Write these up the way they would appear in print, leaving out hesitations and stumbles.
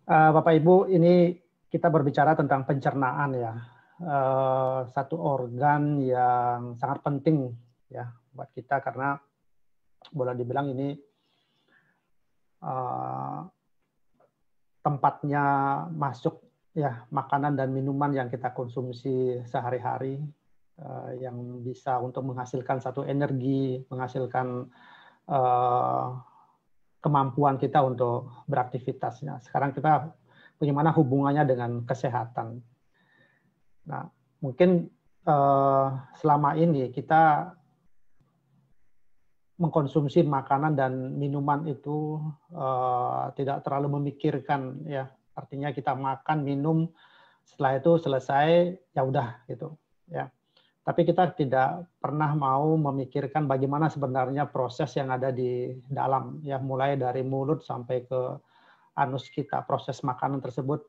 Bapak Ibu, ini kita berbicara tentang pencernaan ya. Satu organ yang sangat penting ya buat kita karena boleh dibilang ini tempatnya masuk ya makanan dan minuman yang kita konsumsi sehari-hari, yang bisa untuk menghasilkan satu energi, menghasilkan kemampuan kita untuk beraktivitasnya. Sekarang kita bagaimana hubungannya dengan kesehatan. Nah, mungkin selama ini kita mengkonsumsi makanan dan minuman itu tidak terlalu memikirkan ya. Artinya kita makan, minum, setelah itu selesai ya udah gitu ya. Tapi kita tidak pernah mau memikirkan bagaimana sebenarnya proses yang ada di dalam ya, mulai dari mulut sampai ke anus kita, proses makanan tersebut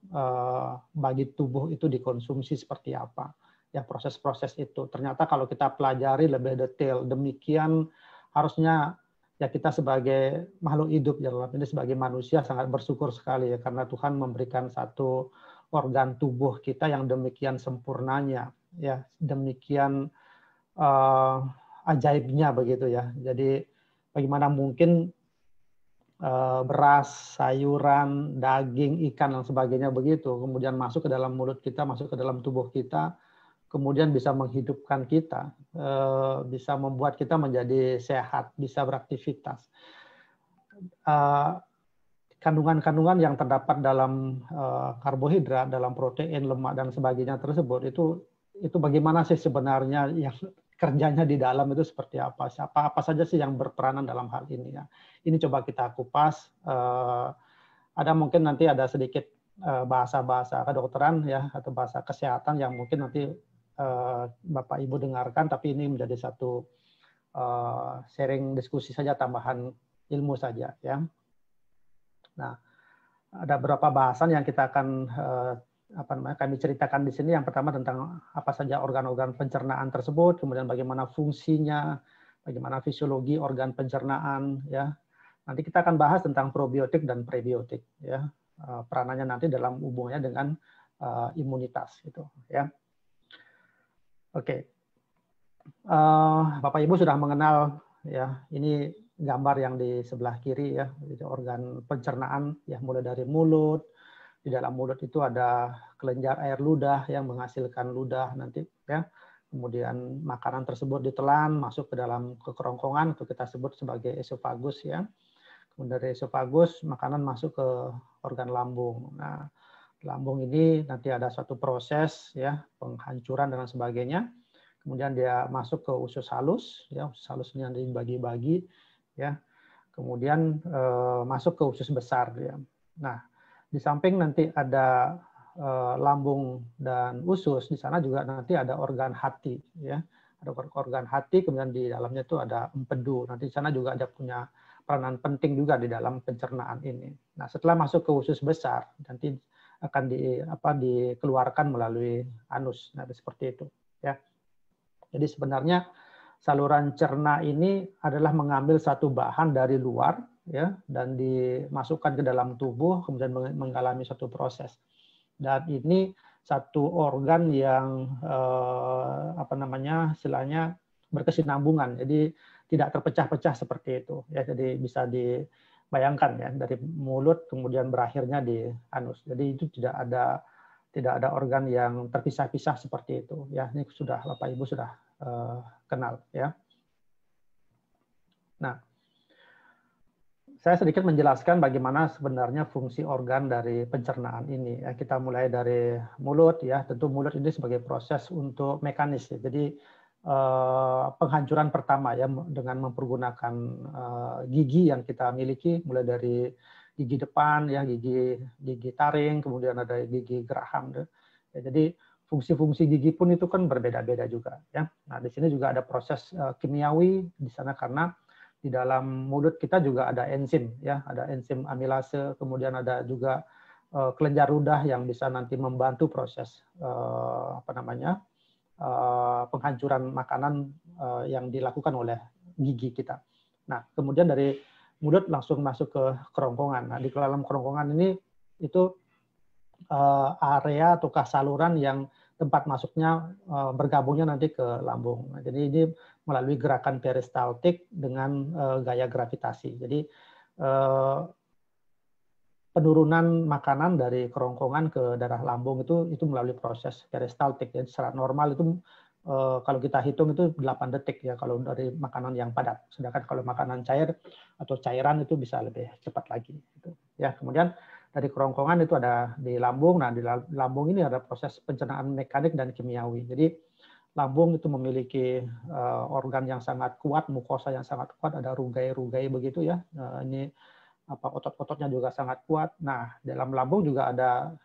bagi tubuh itu dikonsumsi seperti apa. Ya, proses-proses itu. Ternyata kalau kita pelajari lebih detail, demikian harusnya ya kita sebagai makhluk hidup ya, dalam ini sebagai manusia sangat bersyukur sekali ya, karena Tuhan memberikan satu organ tubuh kita yang demikian sempurnanya, ya demikian ajaibnya begitu ya. Jadi bagaimana mungkin beras, sayuran, daging, ikan, dan sebagainya begitu, kemudian masuk ke dalam mulut kita, masuk ke dalam tubuh kita, kemudian bisa menghidupkan kita, bisa membuat kita menjadi sehat, bisa beraktivitas. Kandungan-kandungan yang terdapat dalam karbohidrat, dalam protein, lemak, dan sebagainya tersebut, itu bagaimana sih sebenarnya yang kerjanya di dalam itu seperti apa? Apa saja sih yang berperanan dalam hal ini ya? Ini coba kita kupas. Ada mungkin nanti ada sedikit bahasa-bahasa kedokteran ya atau bahasa kesehatan yang mungkin nanti Bapak Ibu dengarkan, tapi ini menjadi satu sharing diskusi saja, tambahan ilmu saja ya. Nah, ada beberapa bahasan yang kita akan kami ceritakan di sini. Yang pertama tentang apa saja organ-organ pencernaan tersebut, kemudian bagaimana fungsinya, bagaimana fisiologi organ pencernaan ya. Nanti kita akan bahas tentang probiotik dan prebiotik ya. Peranannya nanti dalam hubungannya dengan imunitas gitu ya. Oke. Bapak Ibu sudah mengenal ya, ini gambar yang di sebelah kiri ya, itu organ pencernaan ya, mulai dari mulut. Di dalam mulut itu ada kelenjar air ludah yang menghasilkan ludah nanti ya. Kemudian makanan tersebut ditelan masuk ke dalam kerongkongan, itu kita sebut sebagai esofagus ya. Kemudian dari esofagus makanan masuk ke organ lambung. Nah, lambung ini nanti ada suatu proses ya, penghancuran dan sebagainya. Kemudian dia masuk ke usus halus ya, usus halus ini nanti dibagi-bagi ya. Kemudian masuk ke usus besar ya. Nah, di samping nanti ada lambung dan usus, di sana juga nanti ada organ hati ya. Ada organ hati, kemudian di dalamnya itu ada empedu. Nanti di sana juga ada punya peranan penting juga di dalam pencernaan ini. Nah, setelah masuk ke usus besar, nanti akan dikeluarkan melalui anus. Nah, seperti itu ya. Jadi sebenarnya saluran cerna ini adalah mengambil satu bahan dari luar ya, dan dimasukkan ke dalam tubuh, kemudian mengalami satu proses. Dan ini satu organ yang istilahnya berkesinambungan. Jadi tidak terpecah-pecah seperti itu ya. Jadi bisa dibayangkan ya, dari mulut kemudian berakhirnya di anus. Jadi itu tidak ada organ yang terpisah-pisah seperti itu ya. Ini sudah Bapak Ibu sudah kenal ya. Nah, saya sedikit menjelaskan bagaimana sebenarnya fungsi organ dari pencernaan ini. Kita mulai dari mulut ya. Tentu mulut ini sebagai proses untuk mekanis. Ya. Jadi penghancuran pertama ya, dengan mempergunakan gigi yang kita miliki, mulai dari gigi depan ya, gigi taring, kemudian ada gigi geraham. Ya. Jadi fungsi-fungsi gigi pun itu kan berbeda-beda juga ya. Nah, di sini juga ada proses kimiawi di sana karena di dalam mulut kita juga ada enzim ya, ada enzim amilase, kemudian ada juga kelenjar ludah yang bisa nanti membantu proses penghancuran makanan yang dilakukan oleh gigi kita. Nah, kemudian dari mulut langsung masuk ke kerongkongan. Nah, di dalam kerongkongan ini itu area ataukah saluran yang tempat masuknya bergabungnya nanti ke lambung. Nah, jadi ini melalui gerakan peristaltik dengan gaya gravitasi. Jadi penurunan makanan dari kerongkongan ke darah lambung itu melalui proses peristaltik. Jadi secara normal itu kalau kita hitung itu 8 detik ya kalau dari makanan yang padat. Sedangkan kalau makanan cair atau cairan itu bisa lebih cepat lagi. Gitu. Ya, kemudian dari kerongkongan itu ada di lambung. Nah, di lambung ini ada proses pencernaan mekanik dan kimiawi. Jadi lambung itu memiliki organ yang sangat kuat, mukosa yang sangat kuat, ada rugai-rugai begitu ya. Ini otot-ototnya juga sangat kuat. Nah, dalam lambung juga ada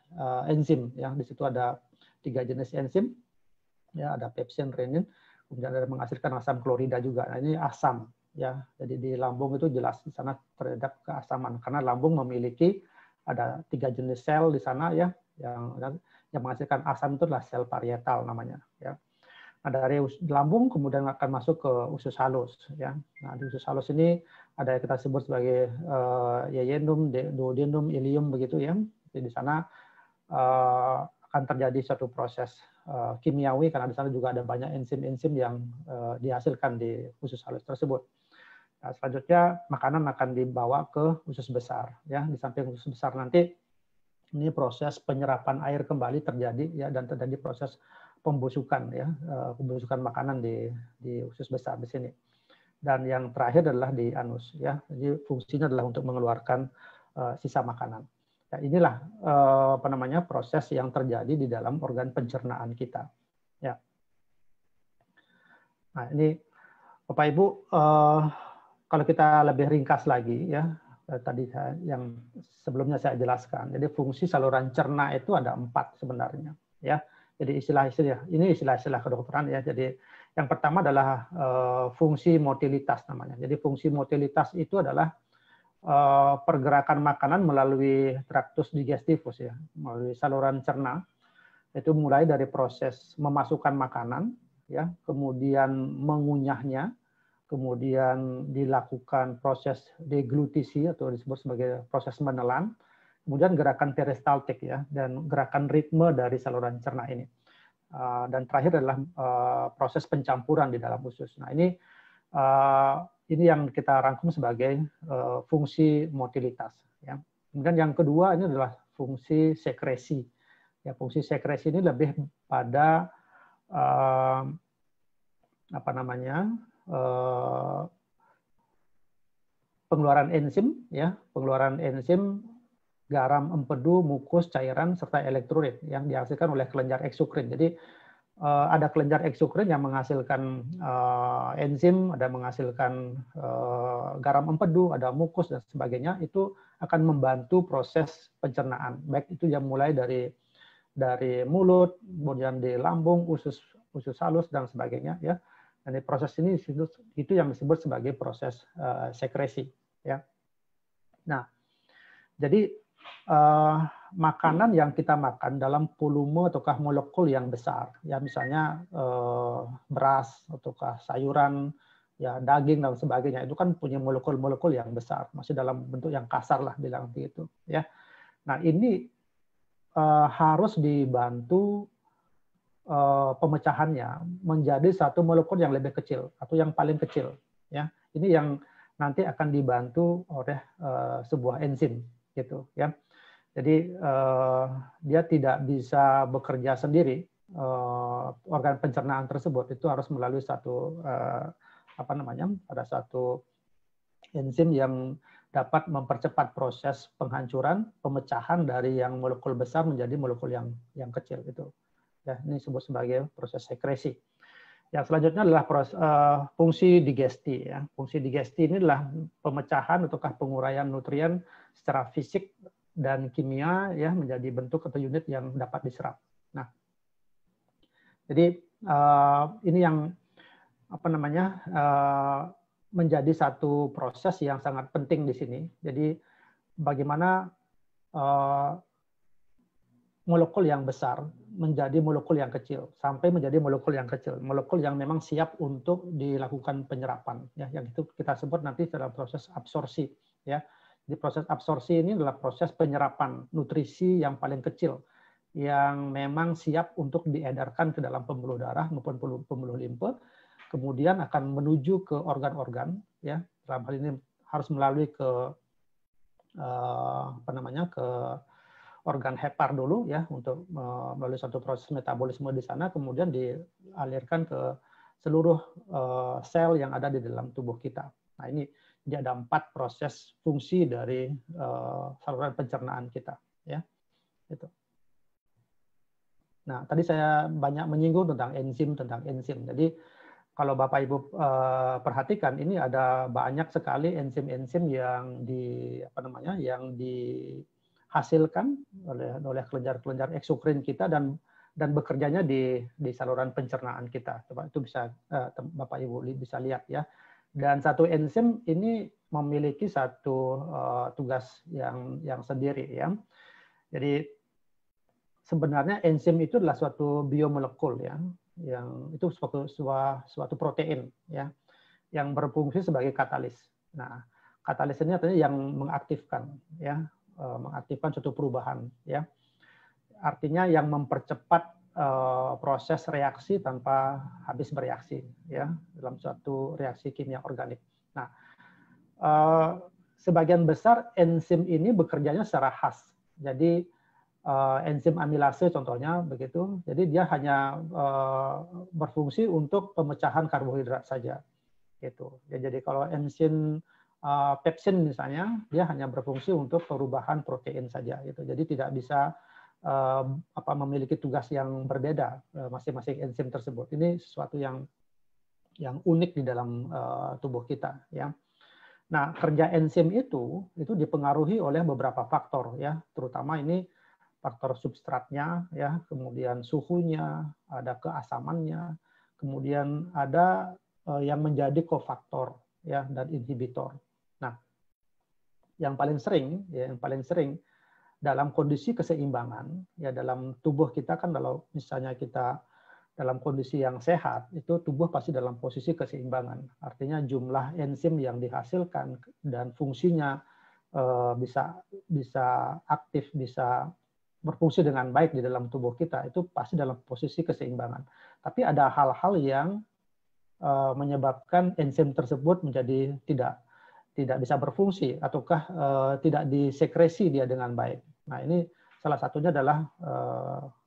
enzim ya. Di situ ada 3 jenis enzim. Ya, ada pepsin, renin, kemudian ada menghasilkan asam klorida juga. Nah, ini asam ya. Jadi di lambung itu jelas di sana terdapat keasaman karena lambung memiliki ada 3 jenis sel di sana ya yang menghasilkan asam itu adalah sel parietal namanya ya. Nah, dari lambung kemudian akan masuk ke usus halus ya. Nah, di usus halus ini ada yang kita sebut sebagai yeyendum, duodenum, ileum begitu ya. Jadi di sana akan terjadi suatu proses kimiawi karena di sana juga ada banyak enzim-enzim yang dihasilkan di usus halus tersebut. Nah, selanjutnya makanan akan dibawa ke usus besar ya. Di samping usus besar nanti ini proses penyerapan air kembali terjadi ya dan terjadi proses pembusukan ya, pembusukan makanan di usus besar di sini. Dan yang terakhir adalah di anus ya. Jadi fungsinya adalah untuk mengeluarkan sisa makanan. Ya, inilah apa namanya proses yang terjadi di dalam organ pencernaan kita. Ya. Nah, ini Bapak Ibu kalau kita lebih ringkas lagi ya, tadi yang sebelumnya saya jelaskan. Jadi fungsi saluran cerna itu ada 4 sebenarnya ya. Jadi istilah-istilah ini istilah-istilah kedokteran ya. Jadi yang pertama adalah fungsi motilitas namanya. Jadi fungsi motilitas itu adalah pergerakan makanan melalui traktus digestivus ya, melalui saluran cerna. Itu mulai dari proses memasukkan makanan ya, kemudian mengunyahnya, kemudian dilakukan proses deglutisi atau disebut sebagai proses menelan, kemudian gerakan peristaltik ya, dan gerakan ritme dari saluran cerna ini. Dan terakhir adalah proses pencampuran di dalam usus. Nah, ini yang kita rangkum sebagai fungsi motilitas. Ya. Kemudian yang kedua ini adalah fungsi sekresi. Ya, fungsi sekresi ini lebih pada apa namanya pengeluaran enzim, ya, pengeluaran enzim, garam, empedu, mukus, cairan, serta elektrolit yang dihasilkan oleh kelenjar eksokrin. Jadi ada kelenjar eksokrin yang menghasilkan enzim, ada menghasilkan garam empedu, ada mukus dan sebagainya. Itu akan membantu proses pencernaan, baik itu yang mulai dari mulut, kemudian di lambung, usus halus dan sebagainya. Ya. Dan proses ini itu yang disebut sebagai proses sekresi. Ya. Nah, jadi makanan yang kita makan dalam volume ataukah molekul yang besar, ya misalnya beras ataukah sayuran, ya daging dan sebagainya, itu kan punya molekul-molekul yang besar, masih dalam bentuk yang kasar lah bilang begitu, ya. Nah ini harus dibantu pemecahannya menjadi satu molekul yang lebih kecil atau yang paling kecil, ya. Ini yang nanti akan dibantu oleh sebuah enzim, gitu, ya. Jadi dia tidak bisa bekerja sendiri. Organ pencernaan tersebut itu harus melalui satu apa namanya? Ada satu enzim yang dapat mempercepat proses penghancuran, pemecahan dari yang molekul besar menjadi molekul yang kecil itu. Ya, ini disebut sebagai proses sekresi. Yang selanjutnya adalah proses, fungsi digesti. Ya. Fungsi digesti ini adalah pemecahan ataukah penguraian nutrien secara fisik dan kimia ya menjadi bentuk atau unit yang dapat diserap. Nah, jadi ini yang apa namanya menjadi satu proses yang sangat penting di sini. Jadi bagaimana molekul yang besar menjadi molekul yang kecil sampai menjadi molekul yang kecil, molekul yang memang siap untuk dilakukan penyerapan. Ya, yang itu kita sebut nanti dalam proses absorpsi. Ya. Di proses absorpsi ini adalah proses penyerapan nutrisi yang paling kecil yang memang siap untuk diedarkan ke dalam pembuluh darah maupun pembuluh limfe, kemudian akan menuju ke organ-organ, ya, dalam hal ini harus melalui ke ke organ hepar dulu, ya, untuk melalui satu proses metabolisme di sana, kemudian dialirkan ke seluruh sel yang ada di dalam tubuh kita. Nah, ini jadi ada 4 proses fungsi dari saluran pencernaan kita, ya. Itu. Nah, tadi saya banyak menyinggung tentang enzim. Jadi kalau Bapak Ibu perhatikan, ini ada banyak sekali enzim-enzim yang dihasilkan oleh kelenjar-kelenjar eksokrin kita dan bekerjanya di saluran pencernaan kita. Coba itu bisa Bapak Ibu bisa lihat, ya. Dan satu enzim ini memiliki satu tugas yang sendiri, ya. Jadi sebenarnya enzim itu adalah suatu biomolekul, ya, yang itu suatu protein, ya, yang berfungsi sebagai katalis. Nah, katalis ini artinya yang mengaktifkan, ya, mengaktifkan suatu perubahan, ya. Artinya yang mempercepat proses reaksi tanpa habis bereaksi, ya, dalam suatu reaksi kimia organik. Nah, sebagian besar enzim ini bekerjanya secara khas. Jadi enzim amilase contohnya begitu. Jadi dia hanya berfungsi untuk pemecahan karbohidrat saja, gitu. Ya, jadi kalau enzim pepsin misalnya, dia hanya berfungsi untuk perubahan protein saja, gitu. Jadi tidak bisa memiliki tugas yang berbeda masing-masing enzim tersebut. Ini sesuatu yang unik di dalam tubuh kita, ya. Nah, kerja enzim itu dipengaruhi oleh beberapa faktor, ya, terutama ini faktor substratnya, ya, kemudian suhunya, ada keasamannya, kemudian ada yang menjadi kofaktor, ya, dan inhibitor. Nah, yang paling sering dalam kondisi keseimbangan, ya, dalam tubuh kita kan, kalau misalnya kita dalam kondisi yang sehat, itu tubuh pasti dalam posisi keseimbangan. Artinya jumlah enzim yang dihasilkan dan fungsinya bisa aktif, bisa berfungsi dengan baik di dalam tubuh kita, itu pasti dalam posisi keseimbangan. Tapi ada hal-hal yang menyebabkan enzim tersebut menjadi tidak bisa berfungsi, ataukah tidak disekresi dia dengan baik. Nah, ini salah satunya adalah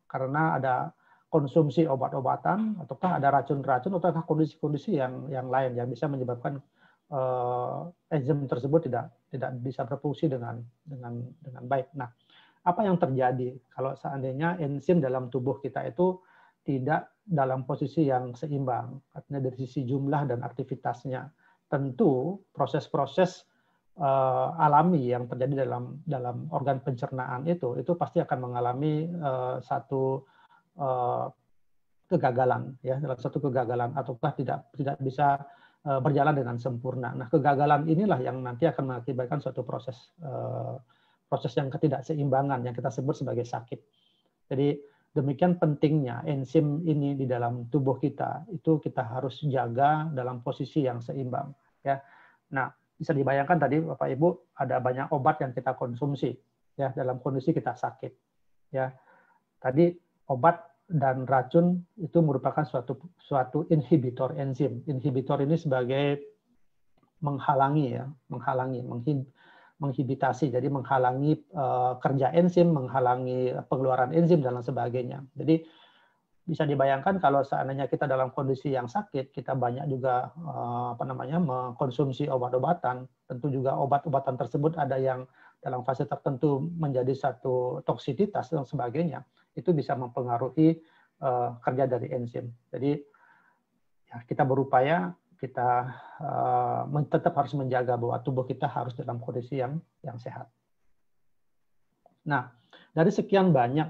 karena ada konsumsi obat-obatan, ataukah ada racun-racun, ataukah kondisi-kondisi yang lain yang bisa menyebabkan enzim tersebut tidak bisa berfungsi dengan baik. Nah, apa yang terjadi kalau seandainya enzim dalam tubuh kita itu tidak dalam posisi yang seimbang, artinya dari sisi jumlah dan aktivitasnya? Tentu proses-proses alami yang terjadi dalam organ pencernaan itu pasti akan mengalami satu kegagalan, ya, dalam satu kegagalan, ataukah tidak bisa berjalan dengan sempurna. Nah, kegagalan inilah yang nanti akan mengakibatkan suatu proses yang ketidakseimbangan yang kita sebut sebagai sakit. Jadi demikian pentingnya enzim ini di dalam tubuh kita, itu kita harus jaga dalam posisi yang seimbang, ya. Nah, bisa dibayangkan tadi Bapak Ibu ada banyak obat yang kita konsumsi, ya, dalam kondisi kita sakit, ya. Tadi obat dan racun itu merupakan suatu inhibitor enzim. Inhibitor ini sebagai menghalangi, ya, menghibitasi, jadi menghalangi kerja enzim, menghalangi pengeluaran enzim dan lain sebagainya. Jadi bisa dibayangkan kalau seandainya kita dalam kondisi yang sakit, kita banyak juga mengkonsumsi obat-obatan, tentu juga obat-obatan tersebut ada yang dalam fase tertentu menjadi satu toksisitas dan sebagainya, itu bisa mempengaruhi kerja dari enzim. Jadi ya, kita berupaya, kita tetap harus menjaga bahwa tubuh kita harus dalam kondisi yang sehat. Nah, dari sekian banyak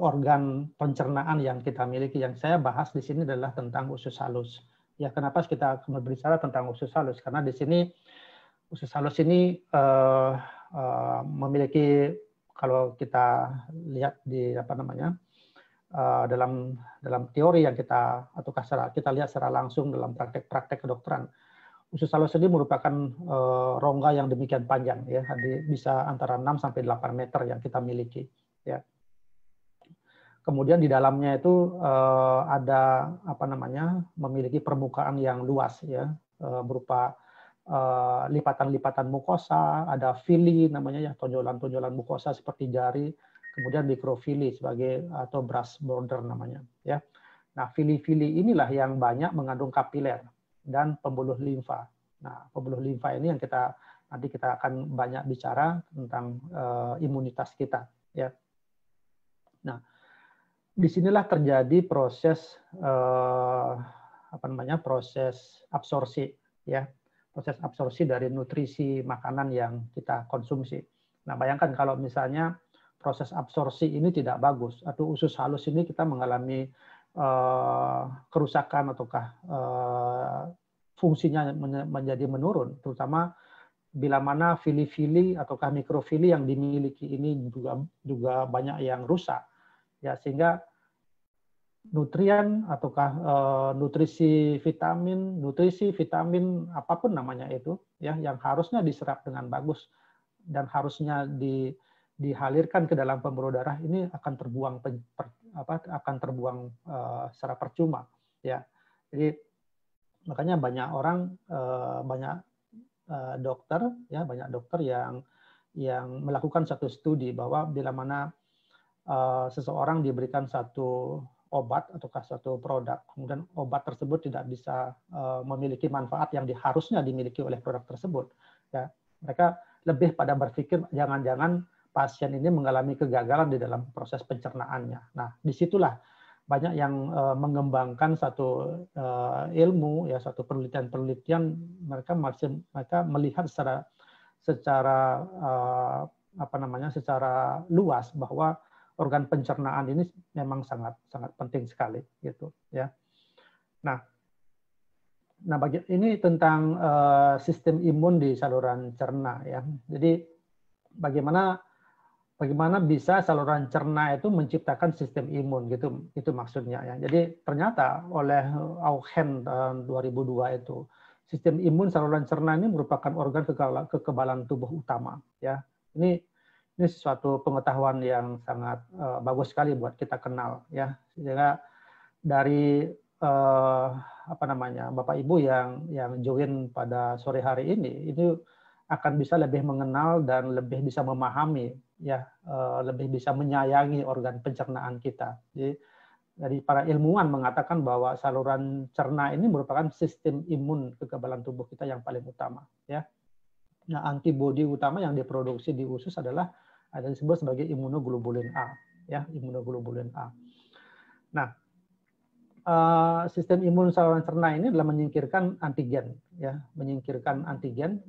organ pencernaan yang kita miliki, yang saya bahas di sini adalah tentang usus halus. Ya, kenapa kita berbicara tentang usus halus? Karena di sini usus halus ini memiliki, kalau kita lihat di dalam teori yang kita lihat secara langsung dalam praktek kedokteran, Usus halus ini merupakan rongga yang demikian panjang, ya, bisa antara 6 sampai 8 meter yang kita miliki. Ya. Kemudian di dalamnya itu ada memiliki permukaan yang luas, ya, berupa lipatan-lipatan mukosa, ada villi namanya, ya, tonjolan-tonjolan mukosa seperti jari, kemudian mikrovilli atau brush border namanya, ya. Nah, villi-villi inilah yang banyak mengandung kapiler dan pembuluh limfa. Nah, pembuluh limfa ini yang nanti kita akan banyak bicara tentang imunitas kita, ya. Nah, disinilah terjadi proses proses absorpsi, ya, proses absorpsi dari nutrisi makanan yang kita konsumsi. Nah, bayangkan kalau misalnya proses absorpsi ini tidak bagus, atau usus halus ini kita mengalami kerusakan ataukah fungsinya menjadi menurun, terutama bila mana villi-villi ataukah mikrovilli yang dimiliki ini juga banyak yang rusak, ya, sehingga nutrien ataukah nutrisi vitamin apapun namanya itu, ya, yang harusnya diserap dengan bagus dan harusnya dihalirkan ke dalam pembuluh darah ini akan terbuang secara percuma, ya. Jadi makanya banyak dokter yang melakukan satu studi bahwa bila mana seseorang diberikan satu obat ataukah satu produk, kemudian obat tersebut tidak bisa memiliki manfaat yang harusnya dimiliki oleh produk tersebut, ya, mereka lebih pada berpikir jangan-jangan pasien ini mengalami kegagalan di dalam proses pencernaannya. Nah, disitulah banyak yang mengembangkan satu ilmu, ya, satu penelitian mereka melihat secara luas bahwa organ pencernaan ini memang sangat penting sekali, gitu, ya. Nah, ini tentang sistem imun di saluran cerna, ya. Jadi bagaimana bisa saluran cerna itu menciptakan sistem imun, gitu, itu maksudnya, ya. Jadi ternyata oleh Augen tahun 2002 itu sistem imun saluran cerna ini merupakan organ kekebalan tubuh utama, ya. Ini suatu pengetahuan yang sangat bagus sekali buat kita kenal, ya. Sehingga dari Bapak Ibu yang join pada sore hari ini akan bisa lebih mengenal dan lebih bisa memahami, ya, lebih bisa menyayangi organ pencernaan kita. Jadi dari para ilmuwan mengatakan bahwa saluran cerna ini merupakan sistem imun kekebalan tubuh kita yang paling utama, ya. Nah, antibodi utama yang diproduksi di usus adalah disebut sebagai imunoglobulin A, ya, imunoglobulin A. Nah, sistem imun saluran cerna ini adalah menyingkirkan antigen, ya, menyingkirkan antigen.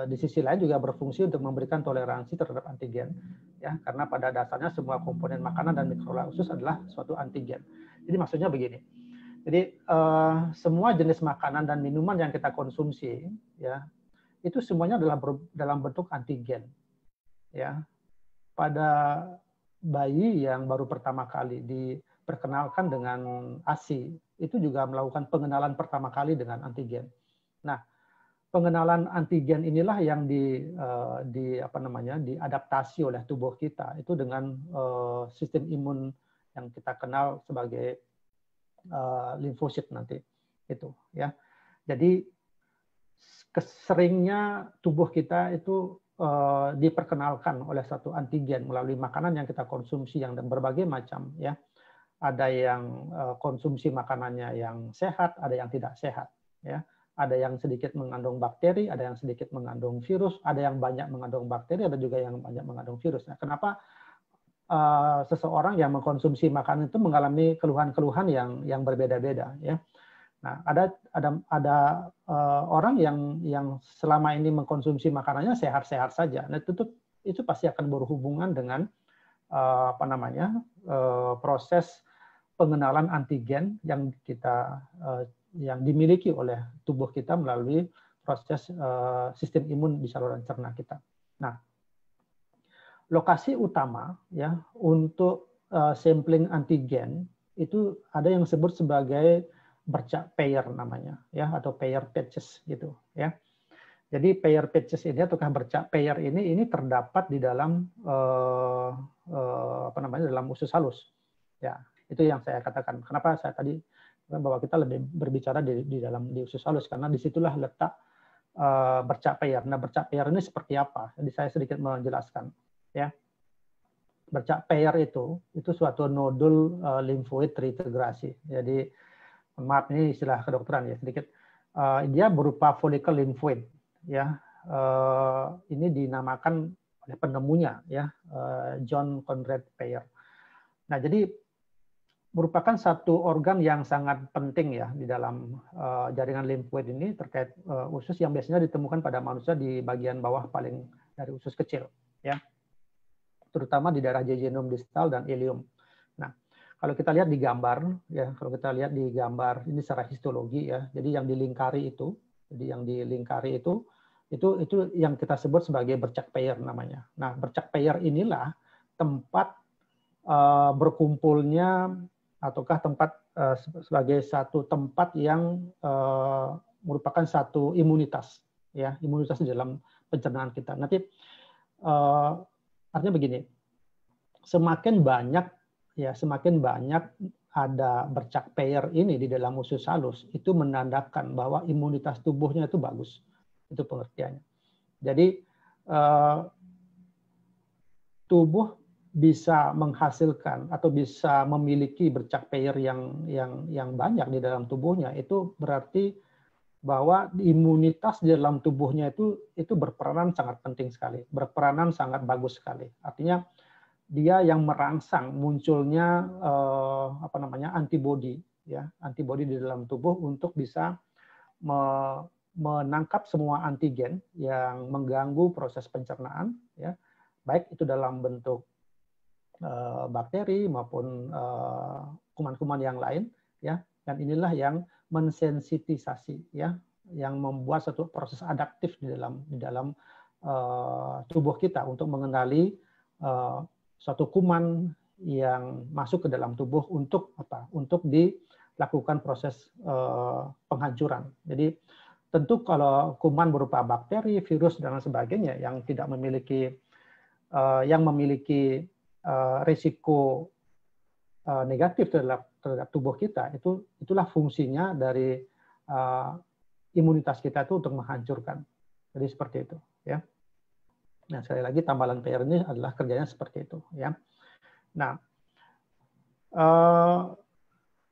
Di sisi lain juga berfungsi untuk memberikan toleransi terhadap antigen, ya, karena pada dasarnya semua komponen makanan dan mikroba usus adalah suatu antigen. Jadi maksudnya begini. Jadi semua jenis makanan dan minuman yang kita konsumsi, ya, itu semuanya adalah dalam bentuk antigen, ya. Pada bayi yang baru pertama kali diperkenalkan dengan ASI, itu juga melakukan pengenalan pertama kali dengan antigen. Nah, pengenalan antigen inilah yang diadaptasi oleh tubuh kita itu dengan sistem imun yang kita kenal sebagai limfosit nanti itu, ya. Jadi keseringnya tubuh kita itu diperkenalkan oleh satu antigen melalui makanan yang kita konsumsi yang berbagai macam, ya. Ada yang konsumsi makanannya yang sehat, ada yang tidak sehat, ya. Ada yang sedikit mengandung bakteri, ada yang sedikit mengandung virus, ada yang banyak mengandung bakteri, ada juga yang banyak mengandung virus. Nah, kenapa seseorang yang mengkonsumsi makanan itu mengalami keluhan-keluhan yang berbeda-beda, ya. Nah, ada orang yang selama ini mengkonsumsi makanannya sehat-sehat saja. Nah, itu pasti akan berhubungan dengan proses pengenalan antigen yang dimiliki oleh tubuh kita melalui proses sistem imun di saluran cerna kita. Nah, lokasi utama, ya, untuk sampling antigen itu ada yang disebut sebagai bercak pair namanya, ya, atau pair patches gitu, ya. Jadi pair patches ini ataukah bercak pair ini terdapat di dalam apa namanya, dalam usus halus. Ya, itu yang saya katakan. Kenapa saya tadi bahwa kita lebih berbicara di usus halus, karena disitulah letak bercak pair. Nah, bercak pair ini seperti apa? Jadi saya sedikit menjelaskan, ya. Bercak pair itu suatu nodul limfoid terintegrasi. Jadi maaf, ini istilah kedokteran ya sedikit. Dia berupa follicle limfoid, ya. Ini dinamakan oleh penemunya, ya, John Conrad Payer. Nah, jadi merupakan satu organ yang sangat penting ya di dalam jaringan limfoid ini terkait usus yang biasanya ditemukan pada manusia di bagian bawah paling dari usus kecil, ya, terutama di daerah jejunum distal dan ileum. Nah, kalau kita lihat di gambar, ya, kalau kita lihat di gambar ini secara histologi, ya, jadi yang dilingkari itu, itu yang kita sebut sebagai bercak pair namanya. Nah, bercak pair inilah tempat berkumpulnya ataukah tempat sebagai satu tempat yang merupakan satu imunitas, ya, imunitas di dalam pencernaan kita. Nanti artinya begini, semakin banyak ada bercak pair ini di dalam usus halus, itu menandakan bahwa imunitas tubuhnya itu bagus. Itu pengertiannya. Jadi tubuh bisa menghasilkan atau bisa memiliki bercak pair yang banyak di dalam tubuhnya, itu berarti bahwa imunitas di dalam tubuhnya itu berperanan sangat penting sekali, berperanan sangat bagus sekali. Artinya dia yang merangsang munculnya antibodi, ya, antibodi di dalam tubuh untuk bisa menangkap semua antigen yang mengganggu proses pencernaan, ya, baik itu dalam bentuk bakteri maupun kuman-kuman yang lain, ya, dan inilah yang mensensitisasi, ya, yang membuat satu proses adaptif di dalam tubuh kita untuk mengenali suatu kuman yang masuk ke dalam tubuh untuk apa? Untuk dilakukan proses penghancuran. Jadi tentu kalau kuman berupa bakteri, virus dan sebagainya yang tidak memiliki risiko negatif terhadap tubuh kita, itulah fungsinya dari imunitas kita itu untuk menghancurkan. Jadi seperti itu, ya. Nah, sekali lagi tambalan PR ini adalah kerjanya seperti itu, ya. Nah,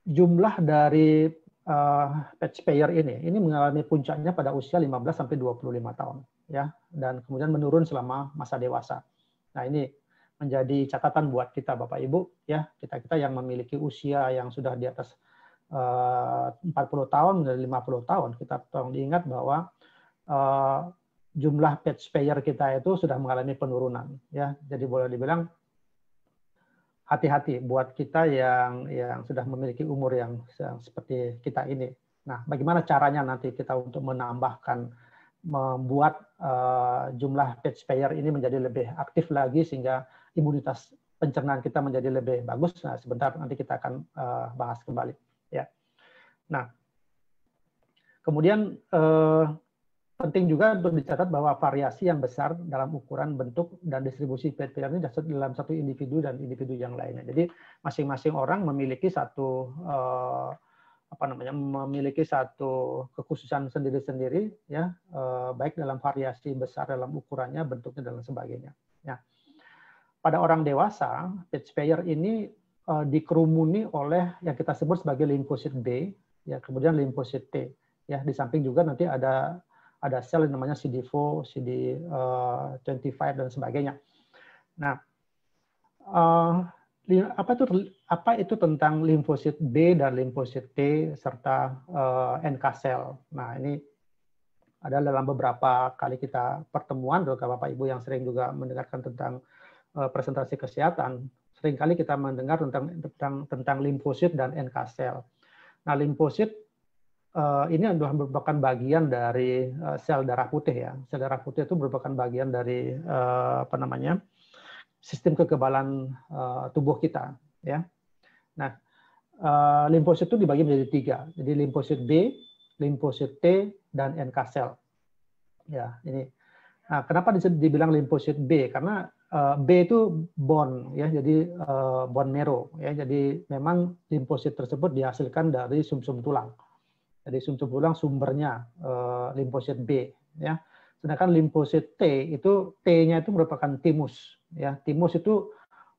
jumlah dari patch pair ini mengalami puncaknya pada usia 15 sampai 25 tahun, ya, dan kemudian menurun selama masa dewasa. Nah, ini menjadi catatan buat kita Bapak Ibu, ya, kita yang memiliki usia yang sudah di atas 40 tahun dari 50 tahun, kita tolong diingat bahwa jumlah patch pair kita itu sudah mengalami penurunan, ya. Jadi boleh dibilang hati-hati buat kita yang sudah memiliki umur yang seperti kita ini. Nah, bagaimana caranya nanti kita untuk membuat jumlah patch pair ini menjadi lebih aktif lagi sehingga imunitas pencernaan kita menjadi lebih bagus. Nah, sebentar nanti kita akan bahas kembali, ya. Nah, kemudian penting juga untuk dicatat bahwa variasi yang besar dalam ukuran, bentuk, dan distribusi patch pair ini dalam satu individu dan individu yang lainnya. Jadi masing-masing orang memiliki memiliki satu kekhususan sendiri-sendiri, ya, baik dalam variasi besar dalam ukurannya, bentuknya, dan sebagainya. Ya. Pada orang dewasa, patch pair ini dikerumuni oleh yang kita sebut sebagai limfosit B, ya, kemudian limfosit T. Ya, di samping juga nanti ada sel yang namanya CD4, CD25 dan sebagainya. Nah, apa itu tentang limfosit B dan limfosit T serta NK sel? Nah, ini ada dalam beberapa kali kita pertemuan, Bapak Ibu yang sering juga mendengarkan tentang presentasi kesehatan, seringkali kita mendengar tentang limfosit dan NK sel. Nah, limfosit ini adalah merupakan bagian dari sel darah putih, ya. Sel darah putih itu merupakan bagian dari sistem kekebalan tubuh kita, ya. Nah, limfosit itu dibagi menjadi 3. Jadi limfosit B, limfosit T, dan NK cell. Ya, ini. Nah, kenapa dibilang limfosit B? Karena B itu bone, ya, jadi bone marrow, ya. Jadi memang limfosit tersebut dihasilkan dari sumsum tulang. Jadi sumsum tulang sumbernya limfosit B, ya. Sedangkan limfosit T itu T-nya itu merupakan timus, ya. Timus itu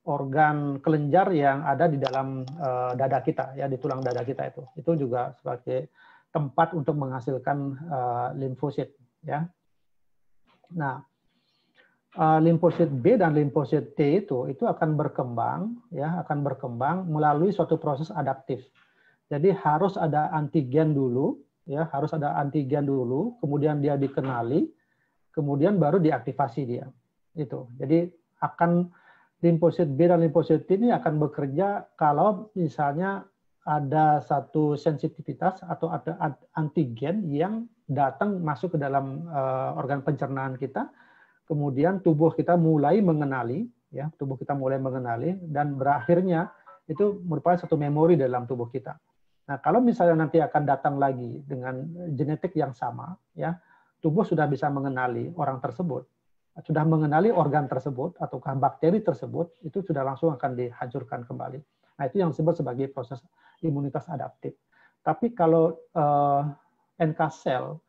organ kelenjar yang ada di dalam dada kita, ya, di tulang dada kita itu. Itu juga sebagai tempat untuk menghasilkan limfosit, ya. Nah, limfosit B dan limfosit T itu akan berkembang, ya, akan berkembang melalui suatu proses adaptif. Jadi harus ada antigen dulu, ya, harus ada antigen dulu, kemudian dia dikenali, kemudian baru diaktifasi dia. Itu. Jadi akan limfosit B dan limfosit T ini akan bekerja kalau misalnya ada satu sensitivitas atau ada antigen yang datang masuk ke dalam organ pencernaan kita. Kemudian tubuh kita mulai mengenali, ya, tubuh kita mulai mengenali, dan berakhirnya itu merupakan satu memori dalam tubuh kita. Nah, kalau misalnya nanti akan datang lagi dengan genetik yang sama, ya, tubuh sudah bisa mengenali orang tersebut, sudah mengenali organ tersebut ataukah bakteri tersebut, itu sudah langsung akan dihancurkan kembali. Nah, itu yang disebut sebagai proses imunitas adaptif. Tapi kalau NK cell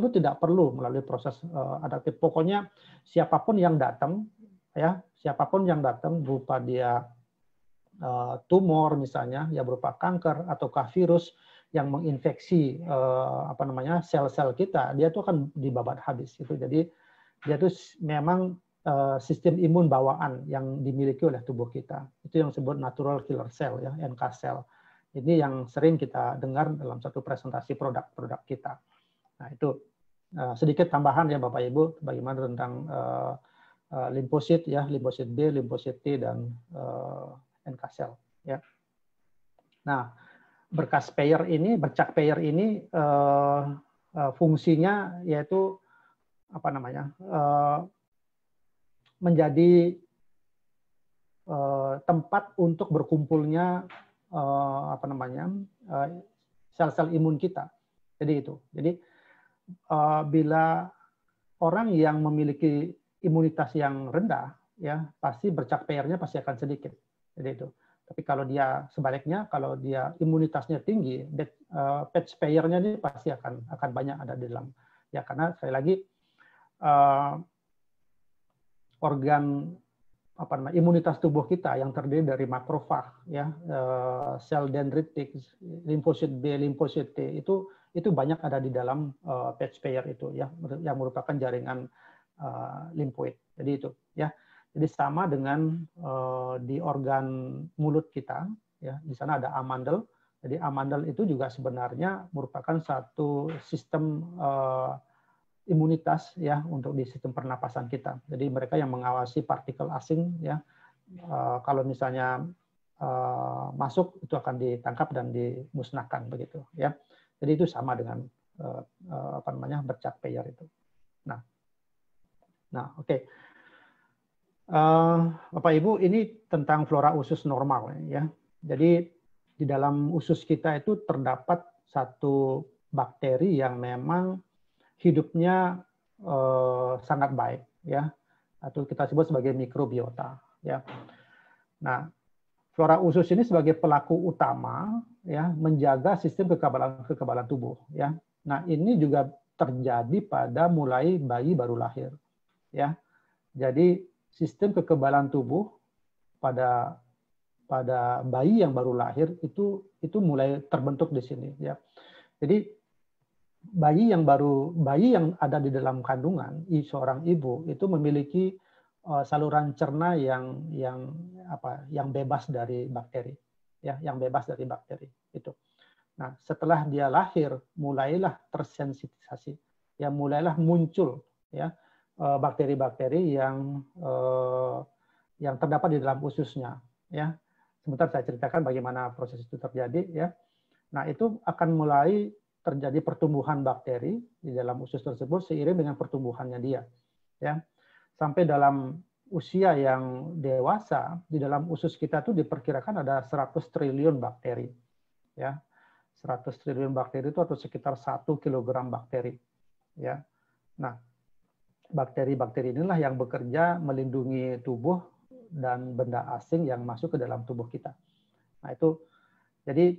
itu tidak perlu melalui proses adaptif. Pokoknya siapapun yang datang, ya, siapapun yang datang berupa dia tumor misalnya, ya, berupa kanker ataukah virus yang menginfeksi sel-sel kita, dia itu akan dibabat habis itu. Jadi dia itu memang sistem imun bawaan yang dimiliki oleh tubuh kita. Itu yang disebut natural killer cell, ya, NK cell. Ini yang sering kita dengar dalam satu presentasi produk-produk kita. Nah, itu sedikit tambahan, ya, Bapak Ibu, bagaimana tentang limfosit, ya, limfosit B, limfosit T, dan NK cell, ya. Nah, bercak pair ini fungsinya yaitu menjadi tempat untuk berkumpulnya sel-sel imun kita. Jadi itu. Jadi bila orang yang memiliki imunitas yang rendah, ya, pasti bercak pairnya pasti akan sedikit. Jadi itu. Tapi kalau dia sebaliknya, kalau dia imunitasnya tinggi, patch pairnya ini pasti akan banyak ada di dalam. Ya, karena sekali lagi organ imunitas tubuh kita yang terdiri dari makrofag, ya, sel dendritik, limfosit B, limfosit T, itu banyak ada di dalam patch pair itu, ya, yang merupakan jaringan limfoid. Jadi itu, ya. Jadi sama dengan di organ mulut kita, ya, di sana ada amandel. Jadi amandel itu juga sebenarnya merupakan satu sistem imunitas, ya, untuk di sistem pernapasan kita. Jadi mereka yang mengawasi partikel asing, ya, kalau misalnya masuk itu akan ditangkap dan dimusnahkan begitu, ya. Jadi itu sama dengan bercak pair itu. Nah, oke. Bapak Ibu, ini tentang flora usus normal, ya. Jadi di dalam usus kita itu terdapat satu bakteri yang memang hidupnya sangat baik, ya, atau kita sebut sebagai mikrobiota, ya. Nah, flora usus ini sebagai pelaku utama, ya, menjaga sistem kekebalan tubuh, ya. Nah, ini juga terjadi pada mulai bayi baru lahir, ya. Jadi sistem kekebalan tubuh pada bayi yang baru lahir itu mulai terbentuk di sini, ya. Jadi bayi yang ada di dalam kandungan seorang ibu itu memiliki saluran cerna yang bebas dari bakteri, ya, yang bebas dari bakteri itu. Nah, setelah dia lahir mulailah tersensitisasi, ya, mulailah muncul, ya, bakteri-bakteri yang terdapat di dalam ususnya, ya. Sebentar saya ceritakan bagaimana proses itu terjadi, ya. Nah, itu akan mulai terjadi pertumbuhan bakteri di dalam usus tersebut seiring dengan pertumbuhannya dia, ya. Sampai dalam usia yang dewasa, di dalam usus kita tuh diperkirakan ada 100 triliun bakteri. Ya, 100 triliun bakteri itu atau sekitar 1 kilogram bakteri. Ya, nah bakteri-bakteri inilah yang bekerja melindungi tubuh dan benda asing yang masuk ke dalam tubuh kita. Nah itu, jadi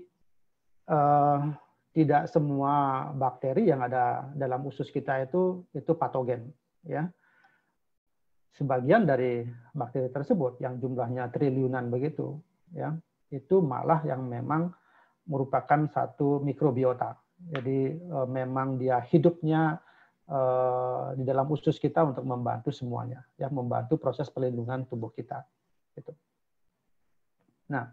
tidak semua bakteri yang ada dalam usus kita itu patogen, ya. Sebagian dari bakteri tersebut yang jumlahnya triliunan begitu, ya, itu malah yang memang merupakan satu mikrobiota. Jadi memang dia hidupnya di dalam usus kita untuk membantu semuanya, ya, membantu proses pelindungan tubuh kita. Gitu. Nah,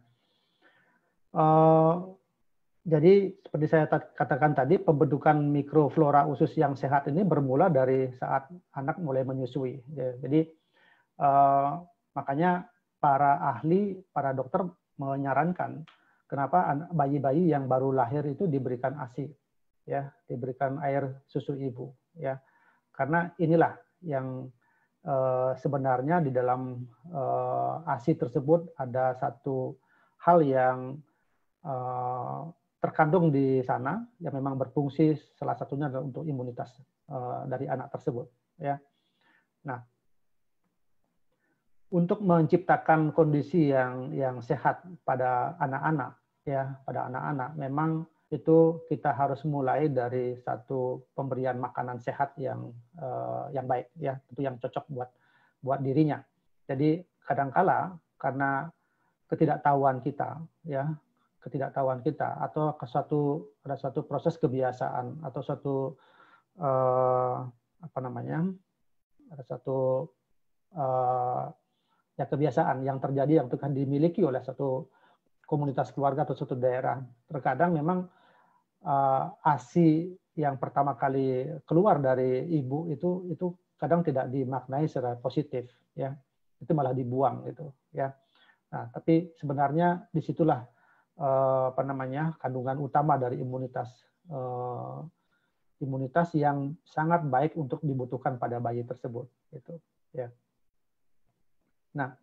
jadi seperti saya katakan tadi, pembentukan mikroflora usus yang sehat ini bermula dari saat anak mulai menyusui. Jadi makanya para ahli, para dokter menyarankan kenapa bayi-bayi yang baru lahir itu diberikan ASI, ya, diberikan air susu ibu, ya, karena inilah yang sebenarnya di dalam ASI tersebut ada satu hal yang terkandung di sana yang memang berfungsi, salah satunya adalah untuk imunitas dari anak tersebut, ya. Nah, untuk menciptakan kondisi yang sehat pada anak-anak, ya, pada anak-anak, memang itu kita harus mulai dari satu pemberian makanan sehat yang baik, ya, tentu yang cocok buat dirinya. Jadi kadangkala karena ketidaktahuan kita, ya, atau ada suatu proses kebiasaan atau suatu ada suatu ya kebiasaan yang terjadi yang akan dimiliki oleh satu komunitas keluarga atau suatu daerah. Terkadang memang ASI yang pertama kali keluar dari ibu itu kadang tidak dimaknai secara positif, ya, itu malah dibuang gitu, ya. Nah, tapi sebenarnya disitulah kandungan utama dari imunitas yang sangat baik untuk dibutuhkan pada bayi tersebut, gitu, ya. Nah,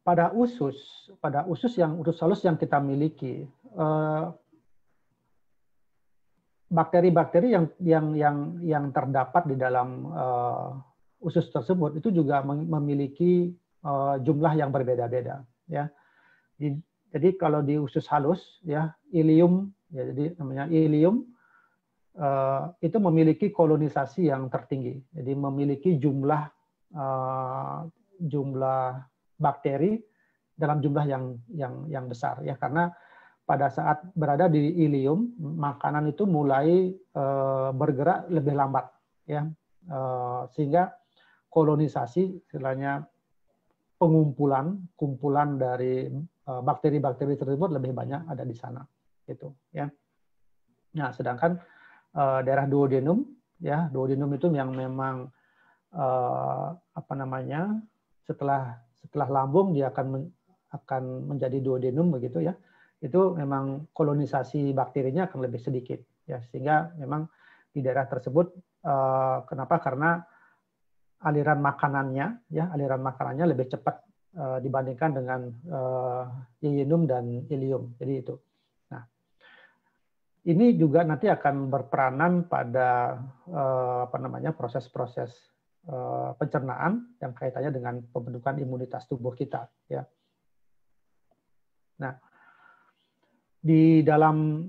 pada usus halus yang kita miliki, bakteri-bakteri yang terdapat di dalam usus tersebut itu juga memiliki jumlah yang berbeda-beda, ya. Jadi kalau di usus halus, ya, ilium, ya, jadi namanya ilium, itu memiliki kolonisasi yang tertinggi. Jadi memiliki jumlah bakteri dalam jumlah yang besar, ya, karena pada saat berada di ilium, makanan itu mulai bergerak lebih lambat, ya, sehingga kolonisasi, istilahnya kumpulan dari bakteri-bakteri tersebut lebih banyak ada di sana, gitu, ya. Nah, sedangkan daerah duodenum, ya, duodenum itu yang memang setelah lambung dia akan menjadi duodenum begitu, ya. Itu memang kolonisasi bakterinya akan lebih sedikit, ya, sehingga memang di daerah tersebut kenapa? Karena aliran makanannya lebih cepat dibandingkan dengan yeyunum dan ilium. Jadi itu. Nah, ini juga nanti akan berperanan pada proses-proses pencernaan yang kaitannya dengan pembentukan imunitas tubuh kita, ya. Nah, di dalam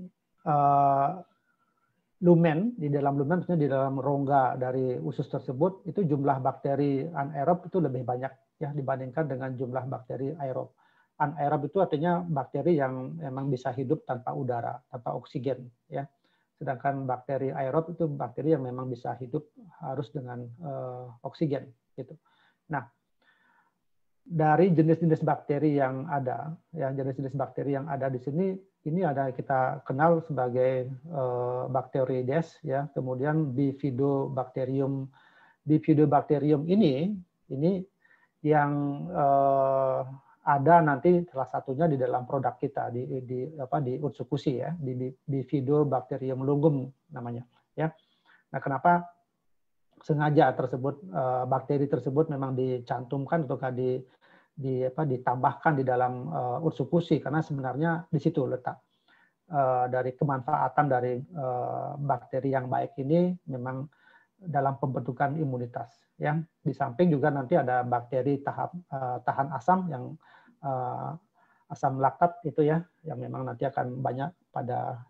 lumen, maksudnya di dalam rongga dari usus tersebut, itu jumlah bakteri anaerob itu lebih banyak, ya, dibandingkan dengan jumlah bakteri aerob. Anaerob itu artinya bakteri yang memang bisa hidup tanpa udara, tanpa oksigen, ya. Sedangkan bakteri aerob itu bakteri yang memang bisa hidup harus dengan oksigen, gitu. Nah, dari jenis-jenis bakteri yang ada, ya, jenis-jenis bakteri yang ada di sini, ini ada kita kenal sebagai Bacteroides, ya, kemudian Bifidobacterium. Bifidobacterium ini yang ada nanti salah satunya di dalam produk kita di Utsukushi, ya, di Bifidobacterium lungum namanya, ya. Nah, kenapa sengaja bakteri tersebut memang dicantumkan ataukah ditambahkan di dalam ursupusi, karena sebenarnya di situ letak dari kemanfaatan dari bakteri yang baik ini memang dalam pembentukan imunitas. Ya, di samping juga nanti ada bakteri tahan asam yang asam laktat itu ya, yang memang nanti akan banyak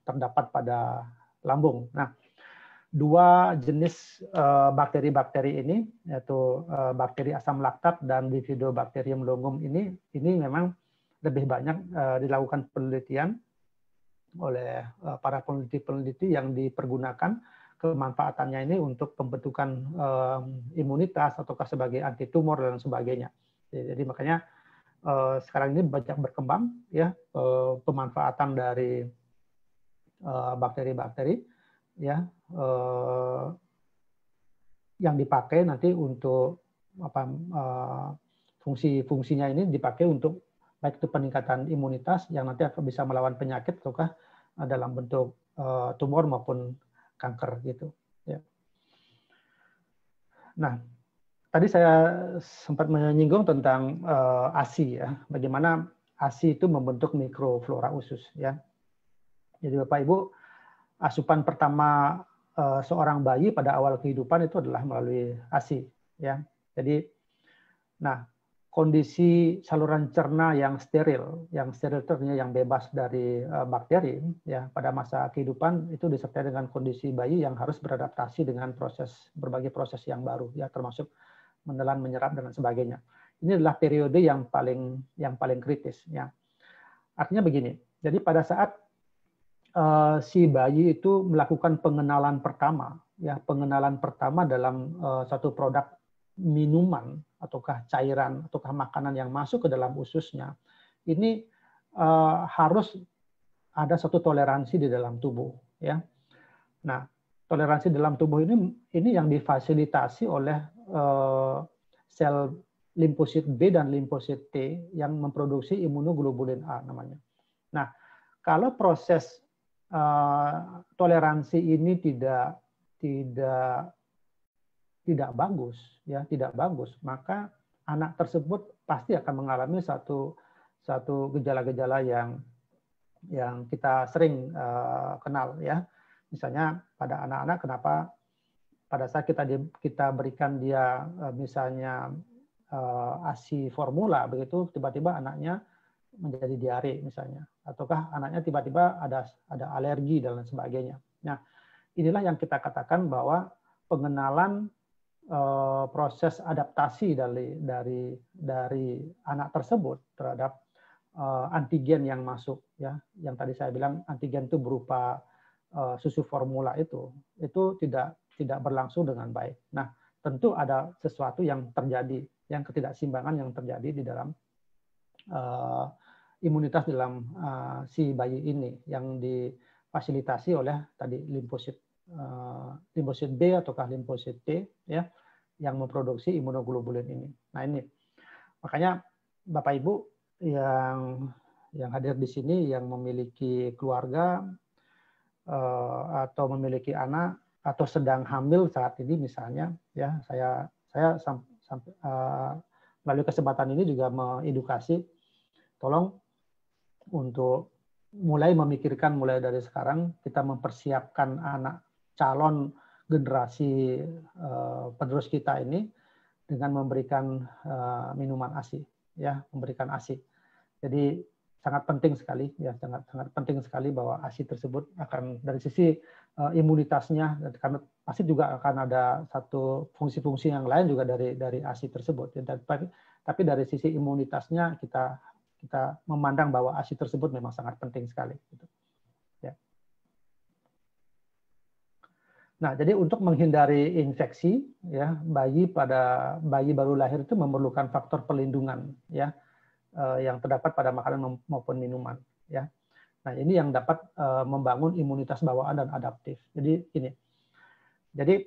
terdapat pada lambung. Nah, dua jenis bakteri-bakteri ini, yaitu bakteri asam laktat dan Bifidobacterium longum ini memang lebih banyak dilakukan penelitian oleh para peneliti-peneliti yang dipergunakan kemanfaatannya ini untuk pembentukan imunitas ataukah sebagai anti tumor dan sebagainya. Jadi makanya sekarang ini banyak berkembang ya pemanfaatan dari bakteri-bakteri ya yang dipakai nanti untuk fungsi-fungsinya ini dipakai untuk baik itu peningkatan imunitas yang nanti akan bisa melawan penyakit ataukah dalam bentuk tumor maupun kanker gitu ya. Nah, tadi saya sempat menyinggung tentang ASI ya, bagaimana ASI itu membentuk mikroflora usus ya. Jadi Bapak Ibu, asupan pertama seorang bayi pada awal kehidupan itu adalah melalui ASI ya. Jadi nah, kondisi saluran cerna yang steril artinya yang bebas dari bakteri ya pada masa kehidupan itu disertai dengan kondisi bayi yang harus beradaptasi dengan berbagai proses yang baru ya, termasuk menelan, menyerap dan sebagainya. Ini adalah periode yang paling kritis ya. Artinya begini. Jadi pada saat si bayi itu melakukan pengenalan pertama dalam satu produk minuman ataukah cairan ataukah makanan yang masuk ke dalam ususnya, ini harus ada satu toleransi di dalam tubuh ya. Nah, toleransi dalam tubuh ini yang difasilitasi oleh sel limfosit B dan limfosit T yang memproduksi imunoglobulin A namanya. Nah, kalau proses toleransi ini tidak bagus, maka anak tersebut pasti akan mengalami satu gejala-gejala yang kita sering kenal ya. Misalnya pada anak-anak, kenapa pada saat kita berikan dia misalnya ASI formula begitu, tiba-tiba anaknya menjadi diare misalnya, ataukah anaknya tiba-tiba ada alergi dan lain sebagainya. Nah, inilah yang kita katakan bahwa pengenalan proses adaptasi dari anak tersebut terhadap antigen yang masuk ya, yang tadi saya bilang antigen itu berupa susu formula itu tidak berlangsung dengan baik. Nah, tentu ada sesuatu yang terjadi, yang ketidakseimbangan yang terjadi di dalam imunitas dalam si bayi ini yang difasilitasi oleh tadi limfosit B ataukah limfosit T ya yang memproduksi imunoglobulin ini. Nah, ini makanya Bapak Ibu yang hadir di sini yang memiliki keluarga atau memiliki anak atau sedang hamil saat ini misalnya ya, saya melalui kesempatan ini juga mengedukasi, tolong untuk mulai memikirkan mulai dari sekarang kita mempersiapkan anak calon generasi penerus kita ini dengan memberikan minuman ASI ya, memberikan ASI. Jadi sangat penting sekali ya, sangat penting sekali bahwa ASI tersebut akan dari sisi imunitasnya, karena pasti juga akan ada satu fungsi-fungsi yang lain juga dari ASI tersebut. Tapi dari sisi imunitasnya kita memandang bahwa ASI tersebut memang sangat penting sekali. Ya. Nah, jadi untuk menghindari infeksi, ya bayi baru lahir itu memerlukan faktor perlindungan, ya yang terdapat pada makanan maupun minuman, ya. Nah, ini yang dapat membangun imunitas bawaan dan adaptif. Jadi ini. Jadi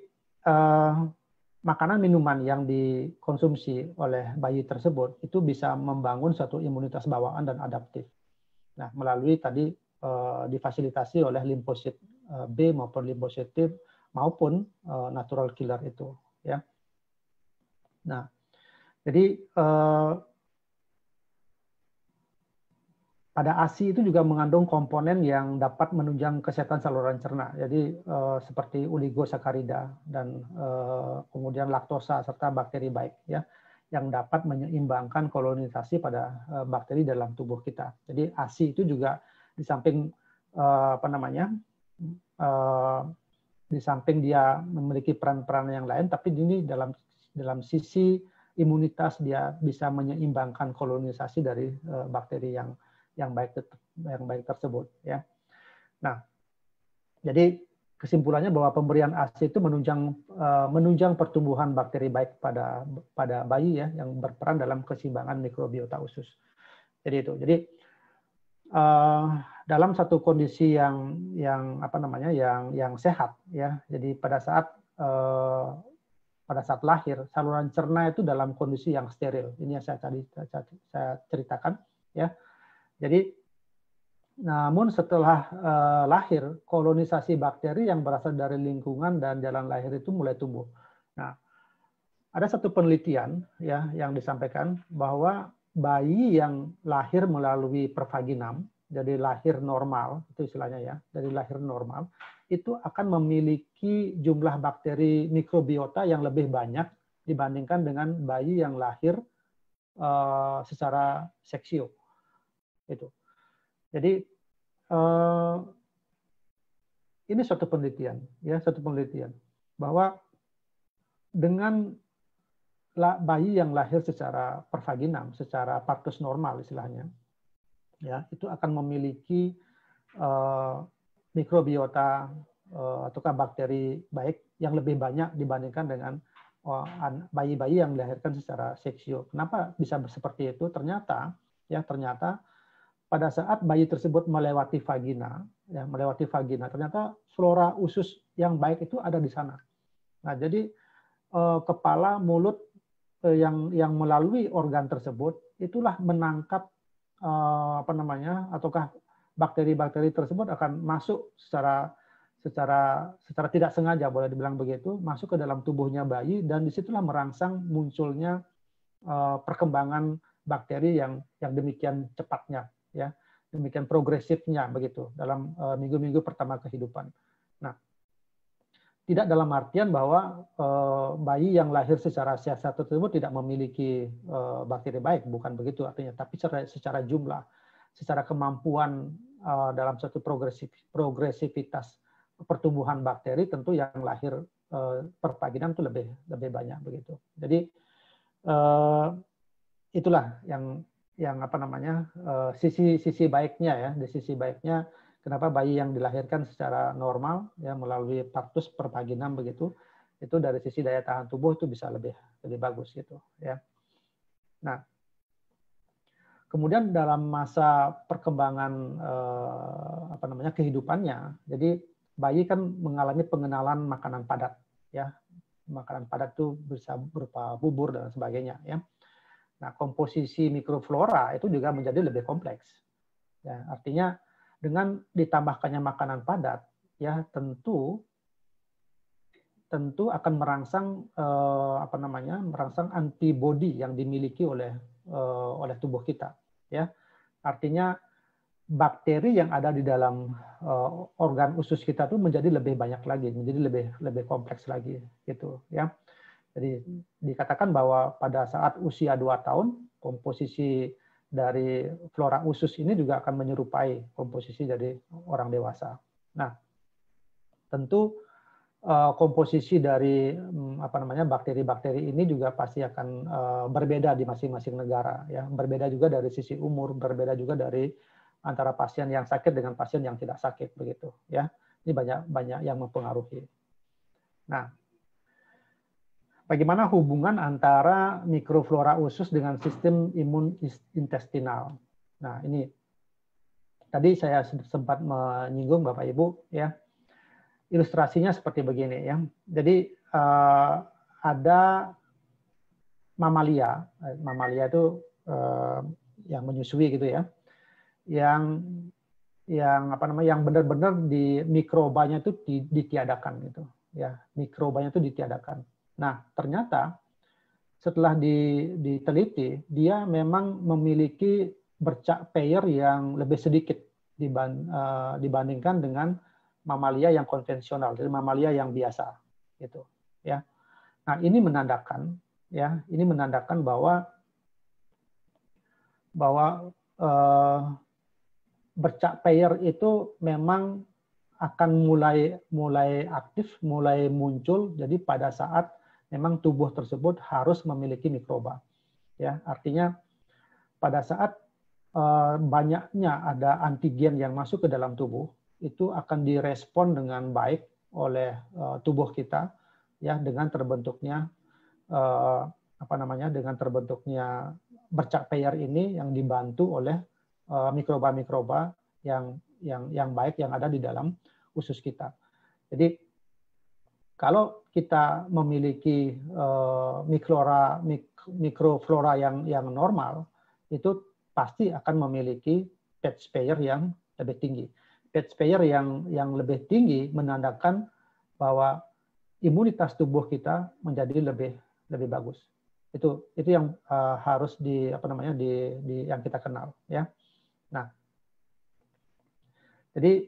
makanan minuman yang dikonsumsi oleh bayi tersebut itu bisa membangun satu imunitas bawaan dan adaptif. Nah, melalui tadi difasilitasi oleh limfosit B maupun limfosit T maupun natural killer itu. ya. Nah, jadi pada ASI itu juga mengandung komponen yang dapat menunjang kesehatan saluran cerna. Jadi seperti oligosakarida dan kemudian laktosa serta bakteri baik ya, yang dapat menyeimbangkan kolonisasi pada bakteri dalam tubuh kita. Jadi ASI itu juga di samping di samping dia memiliki peran-peran yang lain, tapi ini dalam sisi imunitas dia bisa menyeimbangkan kolonisasi dari bakteri yang baik tersebut ya. Nah, jadi kesimpulannya bahwa pemberian ASI itu menunjang pertumbuhan bakteri baik pada bayi ya, yang berperan dalam keseimbangan mikrobiota usus. Jadi itu. Jadi dalam satu kondisi yang sehat ya. Jadi pada saat lahir, saluran cerna itu dalam kondisi yang steril. Ini yang saya ceritakan ya. Jadi, namun setelah lahir, kolonisasi bakteri yang berasal dari lingkungan dan jalan lahir itu mulai tumbuh. Nah, ada satu penelitian ya yang disampaikan bahwa bayi yang lahir melalui pervaginam, jadi lahir normal, itu istilahnya ya, dari lahir normal, itu akan memiliki jumlah bakteri mikrobiota yang lebih banyak dibandingkan dengan bayi yang lahir secara seksio. Itu. Jadi ini suatu penelitian bahwa dengan bayi yang lahir secara pervaginam, secara partus normal istilahnya, ya itu akan memiliki mikrobiota ataukah bakteri baik yang lebih banyak dibandingkan dengan bayi-bayi yang dilahirkan secara seksio. Kenapa bisa seperti itu? Ternyata pada saat bayi tersebut melewati vagina, ternyata flora usus yang baik itu ada di sana. Nah, jadi kepala, mulut yang melalui organ tersebut itulah menangkap ataukah bakteri-bakteri tersebut akan masuk secara tidak sengaja, boleh dibilang begitu, masuk ke dalam tubuhnya bayi, dan disitulah merangsang munculnya perkembangan bakteri yang demikian cepatnya. Ya, demikian progresifnya begitu dalam minggu-minggu pertama kehidupan. Nah, tidak dalam artian bahwa bayi yang lahir secara sehat tersebut tidak memiliki bakteri baik, bukan begitu artinya. Tapi secara jumlah, secara kemampuan dalam satu progresivitas pertumbuhan bakteri, tentu yang lahir pervaginam itu lebih banyak begitu. Jadi itulah yang sisi baiknya ya, di sisi baiknya kenapa bayi yang dilahirkan secara normal ya melalui partus pervaginam begitu, itu dari sisi daya tahan tubuh itu bisa lebih bagus gitu ya. Nah, kemudian dalam masa perkembangan kehidupannya, jadi bayi kan mengalami pengenalan makanan padat ya. Makanan padat itu bisa berupa bubur dan sebagainya ya. Nah, komposisi mikroflora itu juga menjadi lebih kompleks. Ya, artinya dengan ditambahkannya makanan padat, ya tentu akan merangsang merangsang antibodi yang dimiliki oleh tubuh kita. Ya, artinya bakteri yang ada di dalam organ usus kita itu menjadi lebih banyak lagi, menjadi lebih kompleks lagi, gitu. Ya. Jadi dikatakan bahwa pada saat usia 2 tahun, komposisi dari flora usus ini juga akan menyerupai komposisi dari orang dewasa. Nah, tentu komposisi dari bakteri-bakteri ini juga pasti akan berbeda di masing-masing negara. Ya. Berbeda juga dari sisi umur, berbeda juga dari antara pasien yang sakit dengan pasien yang tidak sakit begitu. Ya, ini banyak yang mempengaruhi. Nah, bagaimana hubungan antara mikroflora usus dengan sistem imun intestinal? Nah, ini tadi saya sempat menyinggung Bapak Ibu ya. Ilustrasinya seperti begini ya. Jadi ada mamalia itu yang menyusui gitu ya. Yang benar-benar di mikrobanya itu ditiadakan gitu. Ya, mikrobanya itu ditiadakan. Nah, ternyata setelah diteliti, dia memang memiliki bercak pair yang lebih sedikit dibandingkan dengan mamalia yang konvensional, jadi mamalia yang biasa, gitu. Ya. Nah, ini menandakan bahwa bercak pair itu memang akan mulai aktif, mulai muncul. Jadi pada saat memang tubuh tersebut harus memiliki mikroba. Ya, artinya pada saat banyaknya ada antigen yang masuk ke dalam tubuh, itu akan direspon dengan baik oleh tubuh kita, ya, dengan terbentuknya dengan terbentuknya bercak pair ini yang dibantu oleh mikroba-mikroba yang baik yang ada di dalam usus kita. Jadi kalau kita memiliki mikroflora yang normal, itu pasti akan memiliki patch pair yang lebih tinggi. Patch pair yang lebih tinggi menandakan bahwa imunitas tubuh kita menjadi lebih bagus. Itu yang harus yang kita kenal, ya. Nah, jadi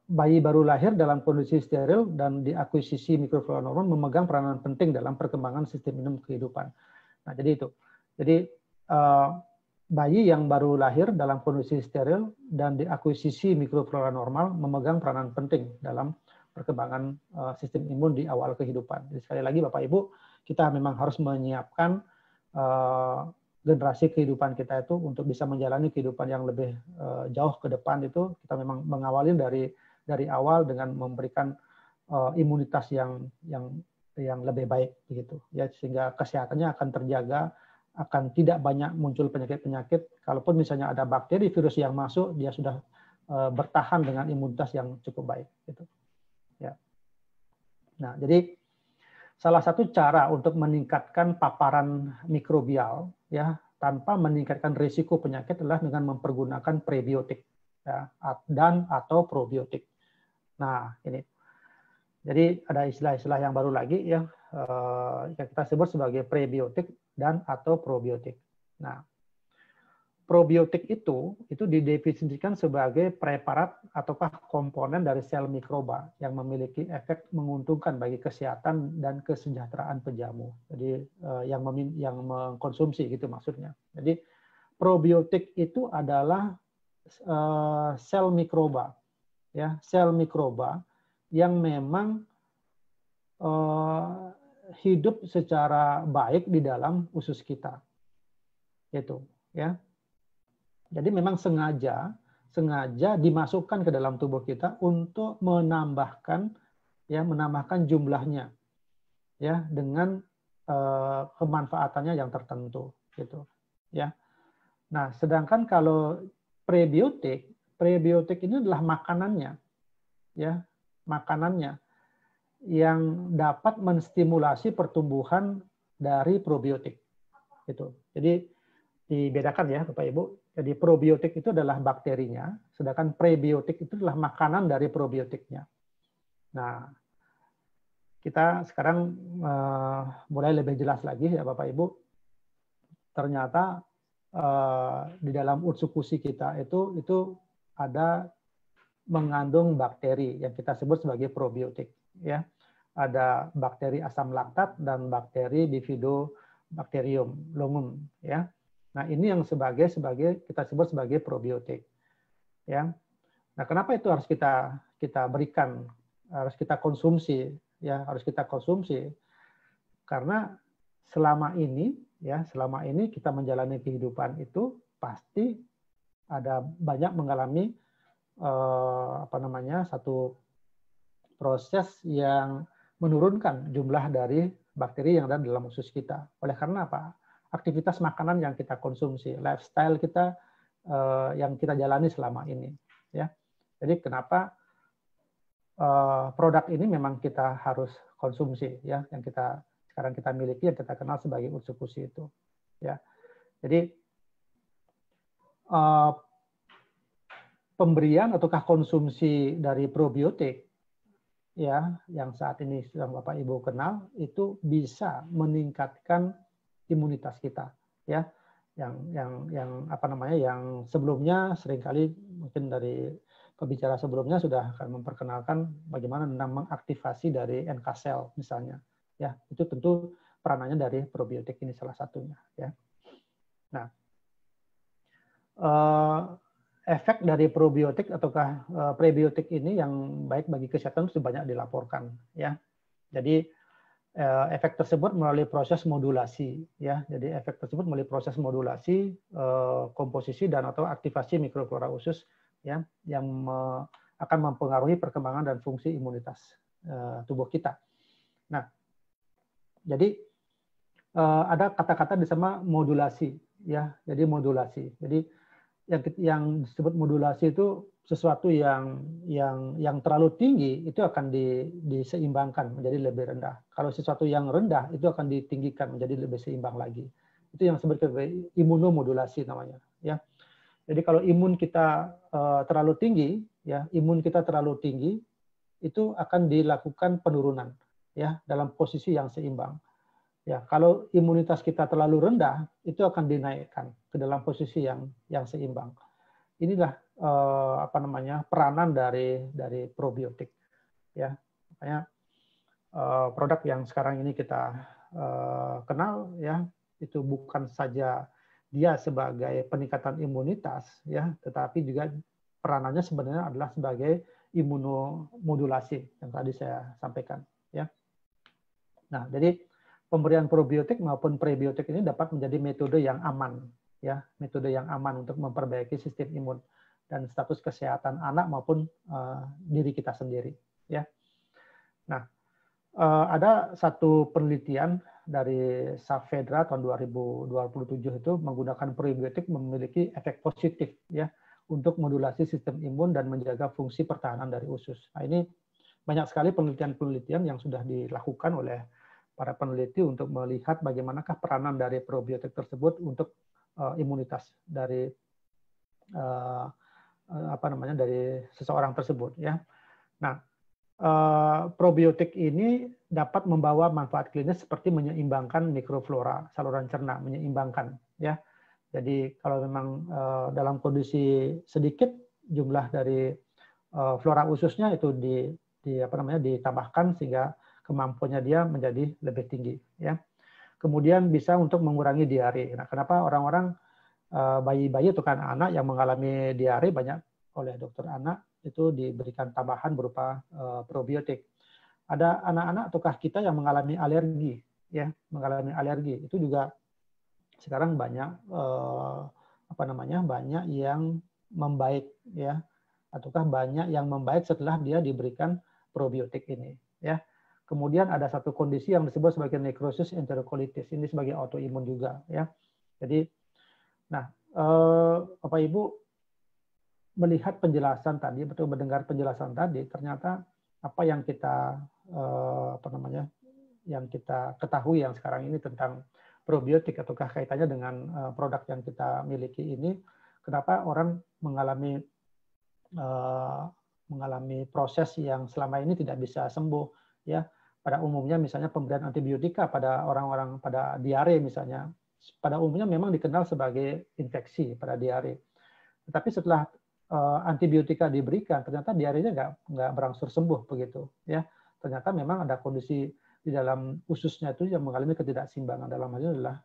bayi baru lahir dalam kondisi steril dan diakuisisi mikroflora normal memegang peranan penting dalam perkembangan sistem imun kehidupan. Nah, jadi itu. Jadi bayi yang baru lahir dalam kondisi steril dan diakuisisi mikroflora normal memegang peranan penting dalam perkembangan sistem imun di awal kehidupan. Jadi sekali lagi Bapak Ibu, kita memang harus menyiapkan generasi kehidupan kita itu untuk bisa menjalani kehidupan yang lebih jauh ke depan. Itu kita memang mengawali dari awal dengan memberikan imunitas yang lebih baik begitu, ya, sehingga kesehatannya akan terjaga, akan tidak banyak muncul penyakit-penyakit. Kalaupun misalnya ada bakteri virus yang masuk, dia sudah bertahan dengan imunitas yang cukup baik gitu. Ya. Nah, jadi salah satu cara untuk meningkatkan paparan mikrobial, ya, tanpa meningkatkan risiko penyakit adalah dengan mempergunakan prebiotik, ya, dan atau probiotik. Nah, ini. Jadi ada istilah-istilah yang baru lagi yang kita sebut sebagai prebiotik dan atau probiotik. Nah, probiotik itu didefinisikan sebagai preparat ataukah komponen dari sel mikroba yang memiliki efek menguntungkan bagi kesehatan dan kesejahteraan penjamu. Jadi yang mengkonsumsi gitu maksudnya. Jadi probiotik itu adalah sel mikroba, ya, sel mikroba yang memang hidup secara baik di dalam usus kita. Gitu, ya. Jadi memang sengaja dimasukkan ke dalam tubuh kita untuk menambahkan jumlahnya, ya, dengan kemanfaatannya yang tertentu, gitu, ya. Nah, sedangkan kalau prebiotik ini adalah makanannya, ya, makanannya yang dapat menstimulasi pertumbuhan dari probiotik, gitu. Jadi dibedakan ya Bapak Ibu. Jadi probiotik itu adalah bakterinya, sedangkan prebiotik itu adalah makanan dari probiotiknya. Nah, kita sekarang mulai lebih jelas lagi ya Bapak Ibu. Ternyata di dalam ursukusi kita itu ada mengandung bakteri yang kita sebut sebagai probiotik, ya. Ada bakteri asam laktat dan bakteri Bifidobacterium longum, ya. Nah, ini yang kita sebut sebagai probiotik, ya. Nah, kenapa itu harus kita berikan, harus kita konsumsi, ya, harus kita konsumsi? Karena selama ini kita menjalani kehidupan itu pasti ada banyak mengalami satu proses yang menurunkan jumlah dari bakteri yang ada dalam usus kita. Oleh karena apa? Aktivitas makanan yang kita konsumsi, lifestyle kita yang kita jalani selama ini, ya. Jadi kenapa produk ini memang kita harus konsumsi, ya, yang sekarang kita miliki, yang kita kenal sebagai ursukusi itu, ya. Jadi pemberian ataukah konsumsi dari probiotik ya yang saat ini sedang Bapak Ibu kenal itu bisa meningkatkan imunitas kita, ya. Yang apa namanya, yang sebelumnya seringkali mungkin dari pembicara sebelumnya sudah akan memperkenalkan bagaimana tentang mengaktifasi dari NK cell misalnya, ya. Itu tentu peranannya dari probiotik ini salah satunya, ya. Nah, efek dari probiotik ataukah prebiotik ini yang baik bagi kesehatan sudah banyak dilaporkan, ya. Jadi efek tersebut melalui proses modulasi, ya. Jadi efek tersebut melalui proses modulasi komposisi dan atau aktivasi mikroflora usus, ya, yang akan mempengaruhi perkembangan dan fungsi imunitas tubuh kita. Nah, jadi ada kata-kata disebut modulasi, ya. Jadi modulasi. Jadi yang disebut modulasi itu sesuatu yang terlalu tinggi itu akan diseimbangkan menjadi lebih rendah. Kalau sesuatu yang rendah itu akan ditinggikan menjadi lebih seimbang lagi. Itu yang disebut imunomodulasi namanya, ya. Jadi kalau imun kita terlalu tinggi, ya, imun kita terlalu tinggi itu akan dilakukan penurunan, ya, dalam posisi yang seimbang. Ya, kalau imunitas kita terlalu rendah itu akan dinaikkan ke dalam posisi yang seimbang. Inilah apa namanya, peranan dari probiotik, ya. Makanya produk yang sekarang ini kita kenal, ya, itu bukan saja dia sebagai peningkatan imunitas, ya, tetapi juga peranannya sebenarnya adalah sebagai imunomodulasi yang tadi saya sampaikan, ya. Nah, jadi pemberian probiotik maupun prebiotik ini dapat menjadi metode yang aman, ya, metode yang aman untuk memperbaiki sistem imun dan status kesehatan anak maupun diri kita sendiri, ya. Nah, ada satu penelitian dari Saavedra tahun 2027 itu menggunakan probiotik memiliki efek positif, ya, untuk modulasi sistem imun dan menjaga fungsi pertahanan dari usus. Nah, ini banyak sekali penelitian-penelitian yang sudah dilakukan oleh para peneliti untuk melihat bagaimanakah peranan dari probiotik tersebut untuk imunitas dari apa namanya, dari seseorang tersebut, ya. Nah, probiotik ini dapat membawa manfaat klinis seperti menyeimbangkan mikroflora saluran cerna, menyeimbangkan, ya. Jadi kalau memang dalam kondisi sedikit jumlah dari flora ususnya itu apa namanya, ditambahkan sehingga kemampuannya dia menjadi lebih tinggi, ya. Kemudian bisa untuk mengurangi diare. Nah, kenapa orang-orang bayi-bayi atau anak yang mengalami diare banyak oleh dokter anak itu diberikan tambahan berupa probiotik. Ada anak-anak ataukah kita yang mengalami alergi, ya, mengalami alergi itu juga sekarang banyak apa namanya, banyak yang membaik, ya, ataukah banyak yang membaik setelah dia diberikan probiotik ini, ya. Kemudian ada satu kondisi yang disebut sebagai necrosis enterocolitis, ini sebagai autoimun juga, ya. Jadi, nah, Bapak Ibu melihat penjelasan tadi, betul mendengar penjelasan tadi, ternyata apa yang kita apa namanya, yang kita ketahui yang sekarang ini tentang probiotik ataukah kaitannya dengan produk yang kita miliki ini, kenapa orang mengalami proses yang selama ini tidak bisa sembuh, ya. Pada umumnya misalnya pemberian antibiotika pada orang-orang pada diare misalnya, pada umumnya memang dikenal sebagai infeksi pada diare. Tetapi setelah antibiotika diberikan, ternyata diarenya nggak berangsur sembuh begitu, ya. Ternyata memang ada kondisi di dalam ususnya itu yang mengalami ketidakseimbangan, dalam hal ini adalah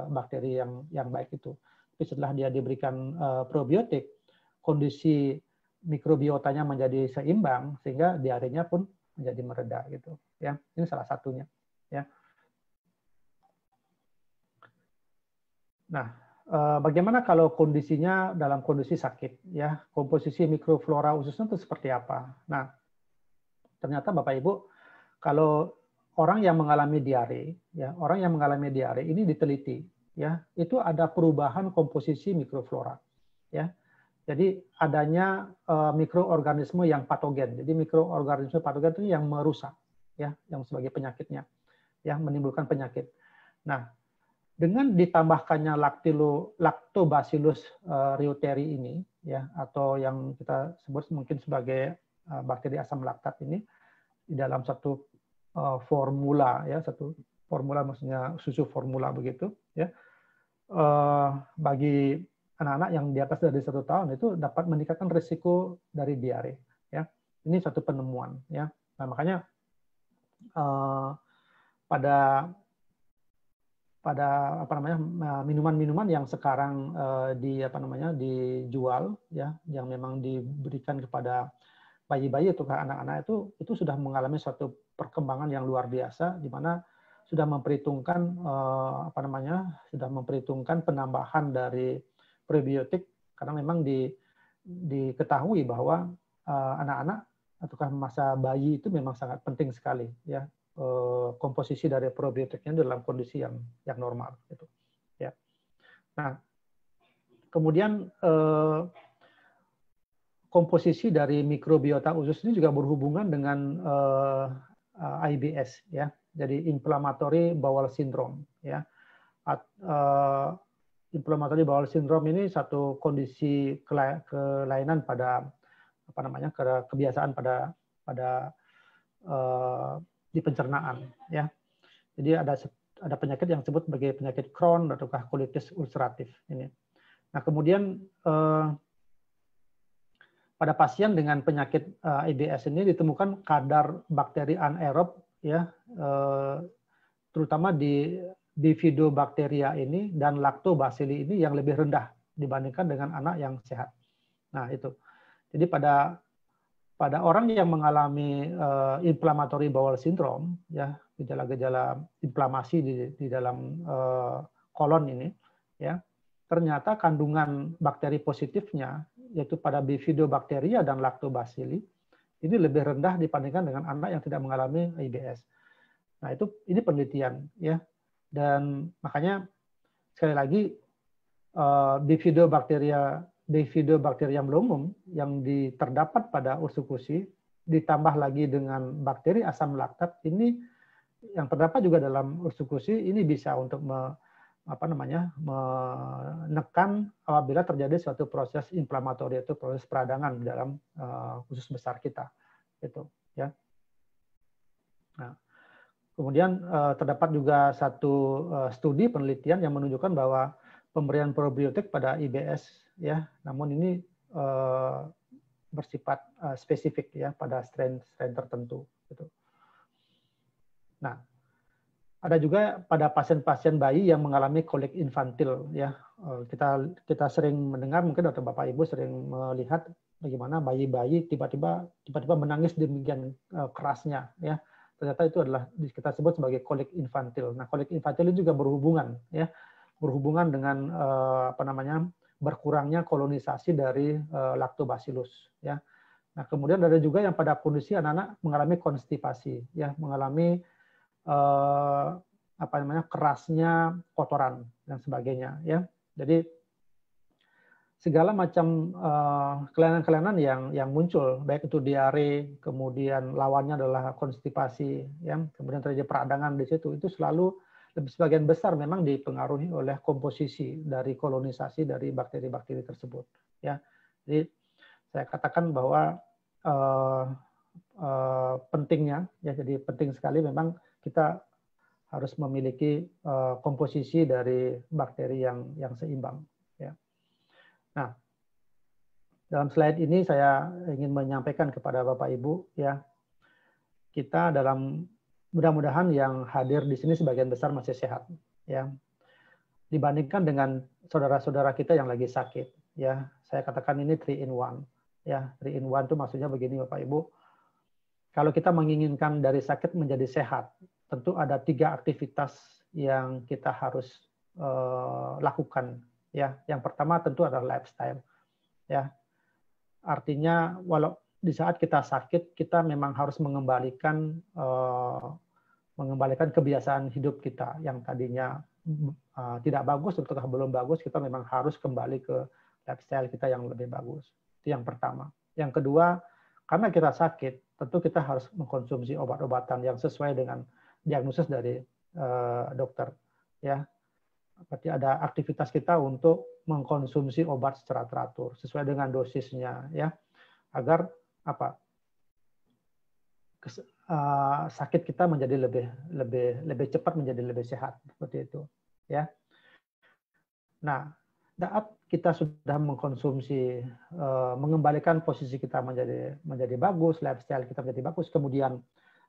bakteri yang baik itu. Tapi setelah dia diberikan probiotik, kondisi mikrobiotanya menjadi seimbang sehingga diarenya pun menjadi mereda gitu, ya. Ini salah satunya, ya. Nah, bagaimana kalau kondisinya dalam kondisi sakit, ya, komposisi mikroflora ususnya itu seperti apa? Nah, ternyata Bapak Ibu, kalau orang yang mengalami diare, ya, orang yang mengalami diare ini diteliti, ya, itu ada perubahan komposisi mikroflora, ya. Jadi adanya mikroorganisme yang patogen. Jadi mikroorganisme patogen itu yang merusak, ya, yang sebagai penyakitnya, yang menimbulkan penyakit. Nah, dengan ditambahkannya Lactobacillus reuteri ini, ya, atau yang kita sebut mungkin sebagai bakteri asam laktat ini di dalam satu formula, ya, satu formula, maksudnya susu formula begitu, ya, bagi anak-anak yang di atas dari 1 tahun itu dapat meningkatkan risiko dari diare, ya. Ini satu penemuan, ya. Nah, makanya pada apa namanya, minuman-minuman yang sekarang dijual, ya, yang memang diberikan kepada bayi-bayi atau anak-anak itu sudah mengalami suatu perkembangan yang luar biasa, di mana sudah memperhitungkan sudah memperhitungkan penambahan dari prebiotik, karena memang diketahui bahwa anak-anak ataukah masa bayi itu memang sangat penting sekali, ya, komposisi dari probiotiknya dalam kondisi yang normal, gitu, ya. Nah, kemudian komposisi dari mikrobiota usus ini juga berhubungan dengan IBS, ya. Jadi inflammatory bowel syndrome, ya. Inflammatory bowel syndrome ini satu kondisi kelainan pada kebiasaan pada di pencernaan, ya. Jadi ada penyakit yang disebut sebagai penyakit Crohn ataukah colitis ulceratif ini. Nah, kemudian pada pasien dengan penyakit IBS ini ditemukan kadar bakteri anaerob, ya, terutama di Bifidobacteria ini dan Lactobacilli ini yang lebih rendah dibandingkan dengan anak yang sehat. Nah, itu. Jadi pada orang yang mengalami inflammatory bowel syndrome, ya, gejala-gejala inflamasi di dalam kolon ini, ya, ternyata kandungan bakteri positifnya, yaitu pada Bifidobacteria dan Lactobacilli, ini lebih rendah dibandingkan dengan anak yang tidak mengalami IBS. Nah, ini penelitian, ya, dan makanya sekali lagi Bifidobacterium lumum yang terdapat pada ursukusi ditambah lagi dengan bakteri asam laktat ini yang terdapat juga dalam ursukusi ini bisa untuk menekan apabila terjadi suatu proses inflamatori atau proses peradangan di dalam usus besar kita, itu, ya. Nah, kemudian terdapat juga satu studi penelitian yang menunjukkan bahwa pemberian probiotik pada IBS, ya, namun ini bersifat spesifik, ya, pada strain tertentu, gitu. Nah, ada juga pada pasien-pasien bayi yang mengalami kolik infantil, ya. Kita sering mendengar, mungkin atau Bapak Ibu sering melihat bagaimana bayi-bayi tiba-tiba menangis demikian kerasnya, ya. Ternyata itu adalah kita sebut sebagai kolik infantil. Nah, kolik infantil ini juga berhubungan, ya, berhubungan dengan berkurangnya kolonisasi dari Lactobacillus, ya. Nah, kemudian ada juga yang pada kondisi anak-anak mengalami konstipasi, ya, mengalami kerasnya kotoran dan sebagainya, ya. Jadi segala macam kelainan-kelainan yang muncul, baik itu diare, kemudian lawannya adalah konstipasi, ya, kemudian terjadi peradangan di situ, itu selalu sebagian besar memang dipengaruhi oleh komposisi dari kolonisasi dari bakteri-bakteri tersebut, ya. Jadi saya katakan bahwa pentingnya, ya, jadi penting sekali memang kita harus memiliki komposisi dari bakteri yang seimbang, ya. Nah, dalam slide ini saya ingin menyampaikan kepada Bapak Ibu, ya, kita mudah-mudahan yang hadir di sini sebagian besar masih sehat, ya, dibandingkan dengan saudara-saudara kita yang lagi sakit, ya. Saya katakan ini 3 in 1, ya. 3 in 1 itu maksudnya begini, Bapak Ibu. Kalau kita menginginkan dari sakit menjadi sehat, tentu ada 3 aktivitas yang kita harus lakukan, ya. Yang pertama tentu adalah lifestyle, ya. Artinya walau di saat kita sakit, kita memang harus mengembalikan kebiasaan hidup kita yang tadinya tidak bagus atau belum bagus, kita memang harus kembali ke lifestyle kita yang lebih bagus. Itu yang pertama. Yang kedua, karena kita sakit, tentu kita harus mengkonsumsi obat-obatan yang sesuai dengan diagnosis dari dokter, ya. Berarti ada aktivitas kita untuk mengkonsumsi obat secara teratur sesuai dengan dosisnya, ya, agar sakit kita menjadi lebih cepat, menjadi lebih sehat, seperti itu ya. Nah, saat kita sudah mengkonsumsi, mengembalikan posisi kita menjadi bagus, lifestyle kita menjadi bagus, kemudian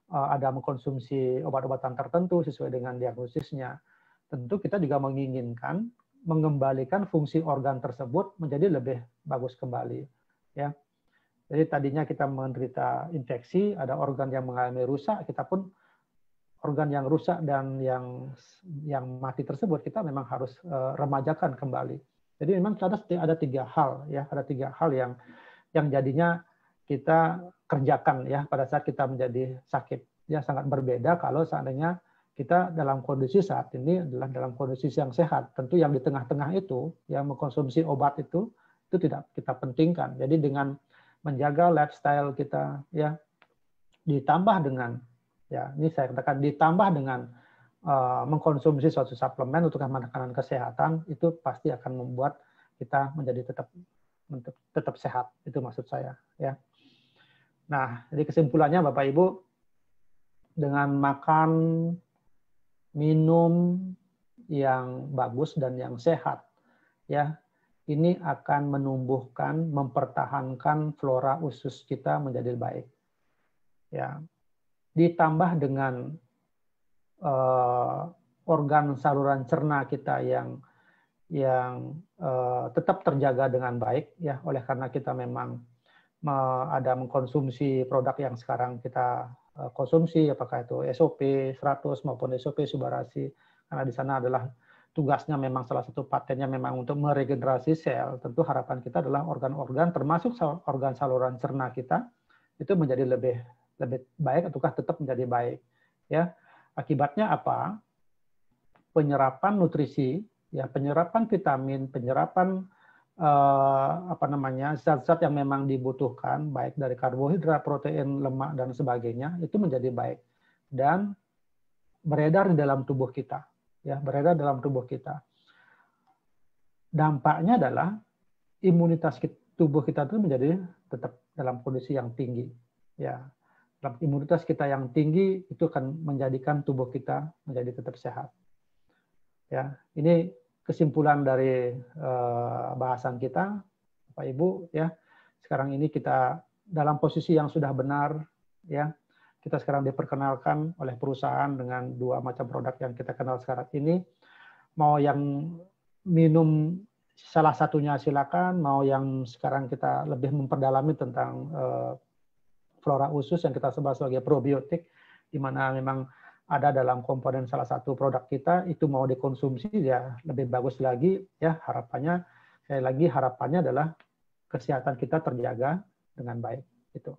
ada mengkonsumsi obat-obatan tertentu sesuai dengan diagnosisnya, tentu kita juga menginginkan mengembalikan fungsi organ tersebut menjadi lebih bagus kembali, ya. Jadi tadinya kita menderita infeksi, ada organ yang mengalami rusak, kita pun organ yang rusak dan yang mati tersebut kita memang harus remajakan kembali. Jadi memang ada 3 hal ya, ada 3 hal yang jadinya kita kerjakan ya pada saat kita menjadi sakit. Ya sangat berbeda kalau seandainya kita dalam kondisi saat ini adalah dalam kondisi yang sehat. Tentu yang di tengah-tengah itu yang mengkonsumsi obat itu tidak kita pentingkan. Jadi dengan menjaga lifestyle kita ya ditambah dengan ya ini saya katakan ditambah dengan mengkonsumsi suatu suplemen untuk makanan kesehatan itu pasti akan membuat kita menjadi tetap sehat, itu maksud saya ya. Nah, jadi kesimpulannya Bapak Ibu, dengan makan minum yang bagus dan yang sehat ya, ini akan menumbuhkan, mempertahankan flora usus kita menjadi baik. Ya, ditambah dengan organ saluran cerna kita yang tetap terjaga dengan baik, ya, oleh karena kita memang ada mengkonsumsi produk yang sekarang kita konsumsi, apakah itu SOP 100 maupun SOP Subarasi, karena di sana adalah tugasnya memang salah satu patennya memang untuk meregenerasi sel. Tentu harapan kita adalah organ-organ termasuk organ saluran cerna kita itu menjadi lebih baik ataukah tetap menjadi baik ya. Akibatnya apa? Penyerapan nutrisi ya, penyerapan vitamin, penyerapan zat-zat yang memang dibutuhkan baik dari karbohidrat, protein, lemak dan sebagainya itu menjadi baik dan beredar di dalam tubuh kita. Ya, beredar dalam tubuh kita. Dampaknya adalah imunitas tubuh kita itu menjadi tetap dalam kondisi yang tinggi. Ya, imunitas kita yang tinggi itu akan menjadikan tubuh kita menjadi tetap sehat. Ya, ini kesimpulan dari bahasan kita, Bapak Ibu. Ya, sekarang ini kita dalam posisi yang sudah benar. Ya. Kita sekarang diperkenalkan oleh perusahaan dengan 2 macam produk yang kita kenal sekarang ini. Mau yang minum salah satunya silakan, mau yang sekarang kita lebih memperdalami tentang flora usus yang kita sebut sebagai probiotik, di mana memang ada dalam komponen salah satu produk kita, itu mau dikonsumsi ya lebih bagus lagi ya, harapannya sekali lagi harapannya adalah kesehatan kita terjaga dengan baik itu.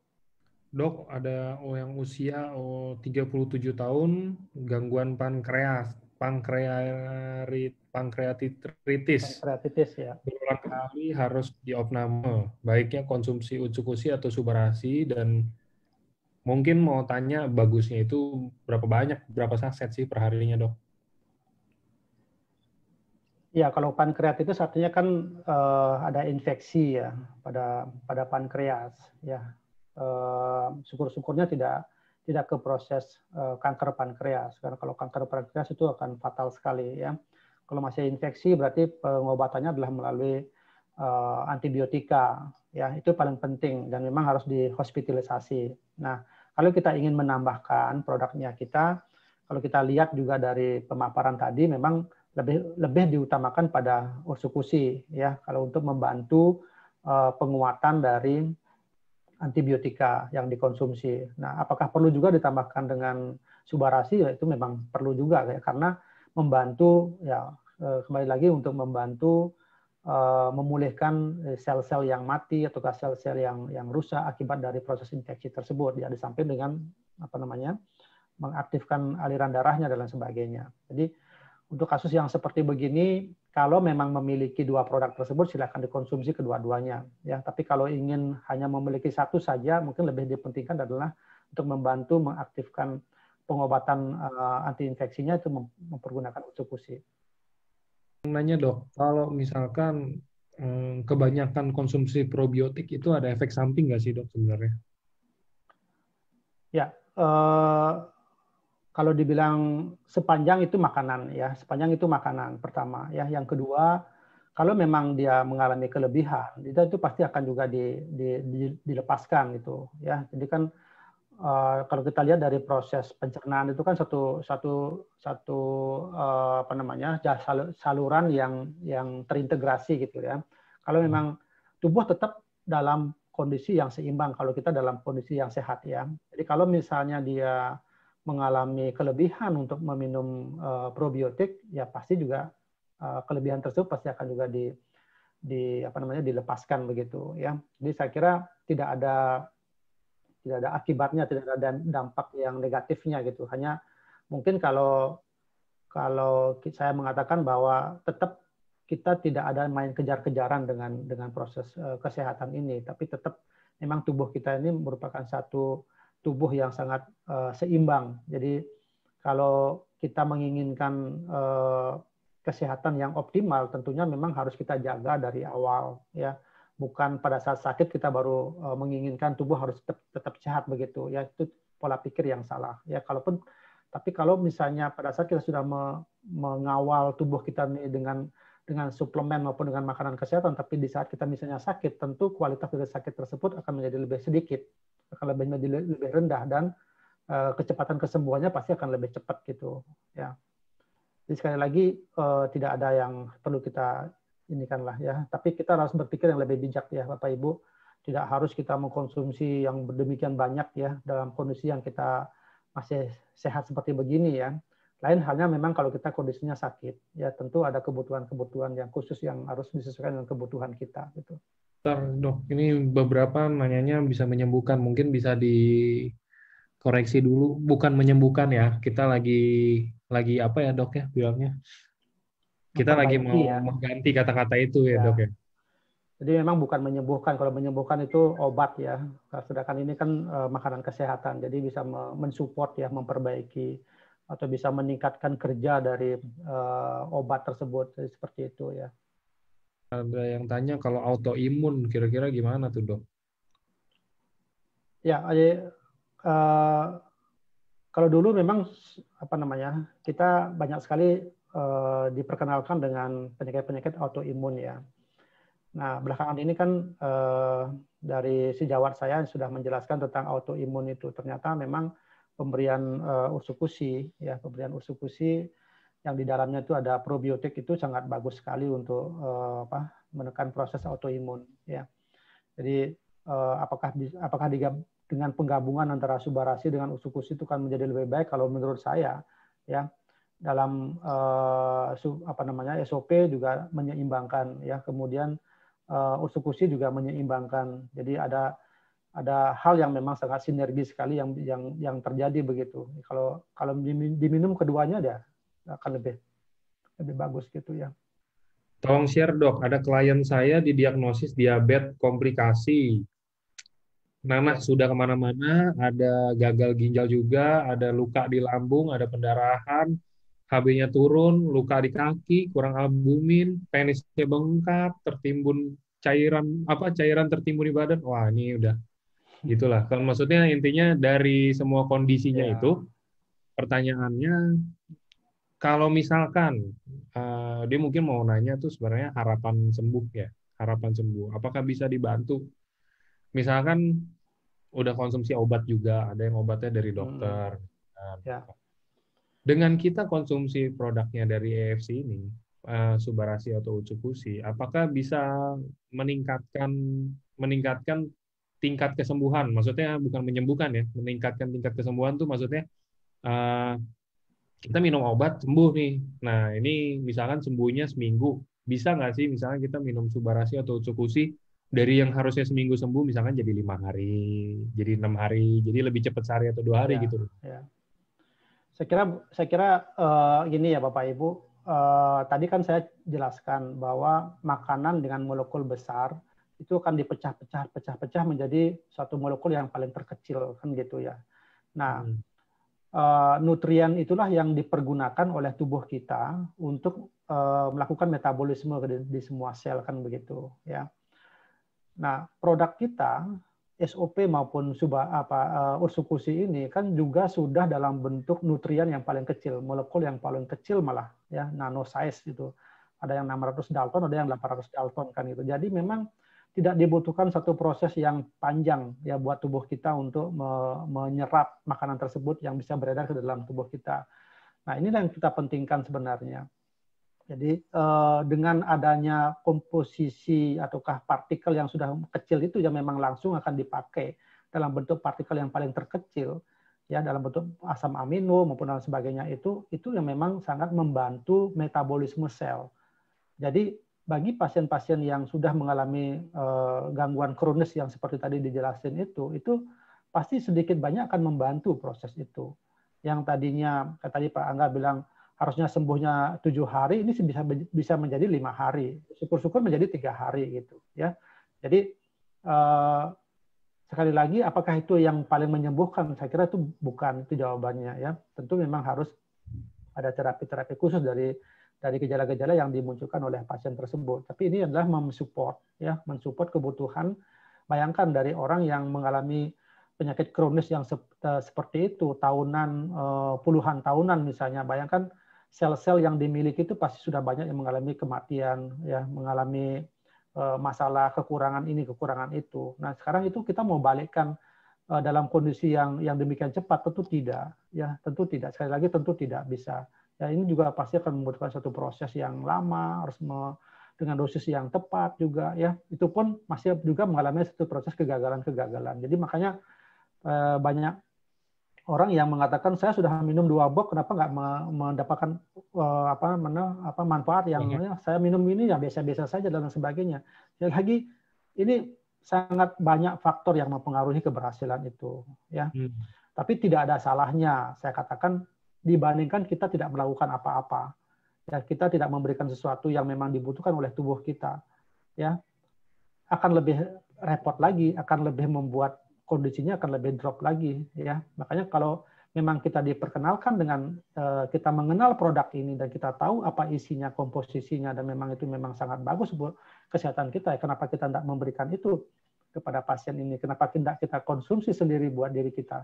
Dok, ada yang usia 37 tahun, gangguan pankreatitis. Ya. Berulang kali harus diopname, baiknya konsumsi ucukusi atau Subarasi, dan mungkin mau tanya bagusnya itu berapa saset sih perharinya, Dok? Ya, kalau pankreatitis artinya kan ada infeksi ya pada pankreas ya. Syukur-syukurnya tidak ke proses kanker pankreas, karena kalau kanker pankreas itu akan fatal sekali ya. Kalau masih infeksi berarti pengobatannya adalah melalui antibiotika ya, itu paling penting dan memang harus dihospitalisasi. Nah, kalau kita ingin menambahkan produknya kita, kalau kita lihat juga dari pemaparan tadi memang lebih diutamakan pada ursikusi ya, kalau untuk membantu penguatan dari antibiotika yang dikonsumsi. Nah, apakah perlu juga ditambahkan dengan Subarasi? Ya, itu memang perlu juga ya, karena membantu ya kembali lagi untuk membantu memulihkan sel-sel yang mati atau sel-sel yang rusak akibat dari proses infeksi tersebut. Ya, di samping dengan mengaktifkan aliran darahnya dan lain sebagainya. Jadi untuk kasus yang seperti begini, kalau memang memiliki 2 produk tersebut, silakan dikonsumsi kedua-duanya. Ya, tapi kalau ingin hanya memiliki satu saja, mungkin lebih dipentingkan adalah untuk membantu mengaktifkan pengobatan antiinfeksinya itu mempergunakan ucukusi. Nanya Dok, kalau misalkan kebanyakan konsumsi probiotik itu ada efek samping nggak sih Dok sebenarnya? Ya, kalau dibilang sepanjang itu makanan ya, sepanjang itu makanan pertama ya. Yang kedua, kalau memang dia mengalami kelebihan, itu pasti akan juga dilepaskan gitu ya. Jadi kan kalau kita lihat dari proses pencernaan itu kan satu apa namanya saluran yang terintegrasi gitu ya. Kalau memang tubuh tetap dalam kondisi yang seimbang, kalau kita dalam kondisi yang sehat ya. Jadi kalau misalnya dia mengalami kelebihan untuk meminum probiotik, ya pasti juga kelebihan tersebut pasti akan juga apa namanya dilepaskan begitu ya. Jadi saya kira tidak ada akibatnya, tidak ada dampak yang negatifnya gitu. Hanya mungkin kalau saya mengatakan bahwa tetap kita tidak ada main kejar-kejaran dengan proses kesehatan ini, tapi tetap memang tubuh kita ini merupakan satu tubuh yang sangat seimbang. Jadi kalau kita menginginkan kesehatan yang optimal, tentunya memang harus kita jaga dari awal ya. Bukan pada saat sakit kita baru menginginkan tubuh harus tetap sehat begitu ya. Itu pola pikir yang salah ya. Tapi kalau misalnya pada saat kita sudah mengawal tubuh kita dengan suplemen maupun dengan makanan kesehatan, tapi di saat kita misalnya sakit, tentu kualitas dari sakit tersebut akan menjadi lebih sedikit, akan lebih rendah, dan kecepatan kesembuhannya pasti akan lebih cepat gitu ya. Jadi sekali lagi tidak ada yang perlu kita inikan lah ya, tapi kita harus berpikir yang lebih bijak ya Bapak Ibu. Tidak harus kita mengkonsumsi yang demikian banyak ya dalam kondisi yang kita masih sehat seperti begini ya. Lain halnya memang kalau kita kondisinya sakit, ya tentu ada kebutuhan-kebutuhan yang khusus yang harus disesuaikan dengan kebutuhan kita gitu. Dok, ini beberapa nanyanya bisa menyembuhkan, mungkin bisa dikoreksi dulu, bukan menyembuhkan ya. Kita lagi apa ya Dok ya bilangnya? Kita lagi mau ya. mengganti kata-kata itu ya Dok ya. Jadi memang bukan menyembuhkan. Kalau menyembuhkan itu obat ya. Sedangkan ini kan makanan kesehatan. Jadi bisa mensupport ya, memperbaiki atau bisa meningkatkan kerja dari obat tersebut. Jadi seperti itu ya. Ada yang tanya kalau autoimun kira-kira gimana tuh Dok? Ya, kalau dulu memang apa namanya kita banyak sekali diperkenalkan dengan penyakit-penyakit autoimun ya. Nah, belakangan ini kan dari sejawat saya yang sudah menjelaskan tentang autoimun itu, ternyata memang pemberian ursukusi ya, pemberian ursukusi yang di dalamnya itu ada probiotik itu sangat bagus sekali untuk menekan proses autoimun ya. Jadi apakah dengan penggabungan antara subarasi dengan ursukusi itu kan menjadi lebih baik? Kalau menurut saya ya, dalam apa namanya SOP juga menyeimbangkan ya, kemudian ursukusi juga menyeimbangkan. Jadi ada hal yang memang sangat sinergis sekali yang terjadi begitu. Kalau diminum keduanya dia akan lebih bagus gitu ya. Tolong share Dok, ada klien saya didiagnosis diabetes komplikasi. Nanah sudah kemana-mana, ada gagal ginjal juga, ada luka di lambung, ada pendarahan, HB-nya turun, luka di kaki, kurang albumin, penisnya bengkak, tertimbun cairan tertimbun di badan. Wah, ini udah gitulah. Kan maksudnya intinya dari semua kondisinya itu, pertanyaannya kalau misalkan dia mungkin mau nanya tuh sebenarnya harapan sembuh ya, harapan sembuh. Apakah bisa dibantu? Misalkan udah konsumsi obat juga, ada yang obatnya dari dokter. Dengan kita konsumsi produknya dari EFC ini, Subarasi atau Utsukushi, apakah bisa meningkatkan tingkat kesembuhan? Maksudnya bukan menyembuhkan ya, meningkatkan tingkat kesembuhan tuh maksudnya kita minum obat sembuh nih. Nah ini misalkan sembuhnya seminggu, bisa nggak sih misalnya kita minum Subarasi atau Utsukushi dari yang harusnya seminggu sembuh misalkan jadi 5 hari, jadi 6 hari, jadi lebih cepat sehari atau 2 hari gitu. Ya. Saya kira gini ya Bapak Ibu, tadi kan saya jelaskan bahwa makanan dengan molekul besar itu akan dipecah-pecah menjadi satu molekul yang paling terkecil kan gitu ya. Nah, nutrien itulah yang dipergunakan oleh tubuh kita untuk melakukan metabolisme di semua sel kan begitu ya. Nah, produk kita SOP maupun ursukusi ini kan juga sudah dalam bentuk nutrien yang paling kecil, molekul yang paling kecil malah ya, nano size gitu. Ada yang 600 Dalton, ada yang 800 Dalton kan gitu. Jadi memang tidak dibutuhkan satu proses yang panjang ya buat tubuh kita untuk menyerap makanan tersebut yang bisa beredar ke dalam tubuh kita. Nah, inilah yang kita pentingkan sebenarnya. Jadi dengan adanya komposisi ataukah partikel yang sudah kecil itu yang memang langsung akan dipakai dalam bentuk partikel yang paling terkecil ya dalam bentuk asam amino maupun dan sebagainya itu yang memang sangat membantu metabolisme sel. Jadi bagi pasien-pasien yang sudah mengalami gangguan kronis yang seperti tadi dijelasin itu pasti sedikit banyak akan membantu proses itu. Yang tadinya tadi Pak Angga bilang harusnya sembuhnya 7 hari, ini bisa menjadi 5 hari. Syukur-syukur menjadi 3 hari gitu ya. Jadi sekali lagi apakah itu yang paling menyembuhkan? Saya kira itu bukan, itu jawabannya ya. Tentu memang harus ada terapi-terapi khusus dari gejala-gejala yang dimunculkan oleh pasien tersebut. Tapi ini adalah mensupport kebutuhan. Bayangkan dari orang yang mengalami penyakit kronis yang seperti itu tahunan, puluhan tahunan misalnya, bayangkan sel-sel yang dimiliki itu pasti sudah banyak yang mengalami kematian, ya, mengalami masalah kekurangan ini, kekurangan itu. Nah, sekarang itu kita mau balikkan dalam kondisi yang demikian cepat, tentu tidak, ya, tentu tidak. Sekali lagi tentu tidak bisa. Ya, ini juga pasti akan membutuhkan satu proses yang lama, harus dengan dosis yang tepat juga, ya. Itu pun masih juga mengalami satu proses kegagalan-kegagalan. Jadi makanya banyak orang yang mengatakan saya sudah minum 2 box, kenapa nggak mendapatkan manfaat yang saya minum ini ya biasa-biasa saja dan sebagainya. Jadi lagi ini sangat banyak faktor yang mempengaruhi keberhasilan itu, ya. Tapi tidak ada salahnya saya katakan dibandingkan kita tidak melakukan apa-apa. Ya, kita tidak memberikan sesuatu yang memang dibutuhkan oleh tubuh kita, ya. Akan lebih repot lagi, akan lebih membuat kondisinya akan lebih drop lagi, ya. Makanya kalau memang kita diperkenalkan dengan kita mengenal produk ini dan kita tahu apa isinya, komposisinya, dan memang itu memang sangat bagus buat kesehatan kita, ya, kenapa kita tidak memberikan itu kepada pasien ini? Kenapa tidak kita konsumsi sendiri buat diri kita?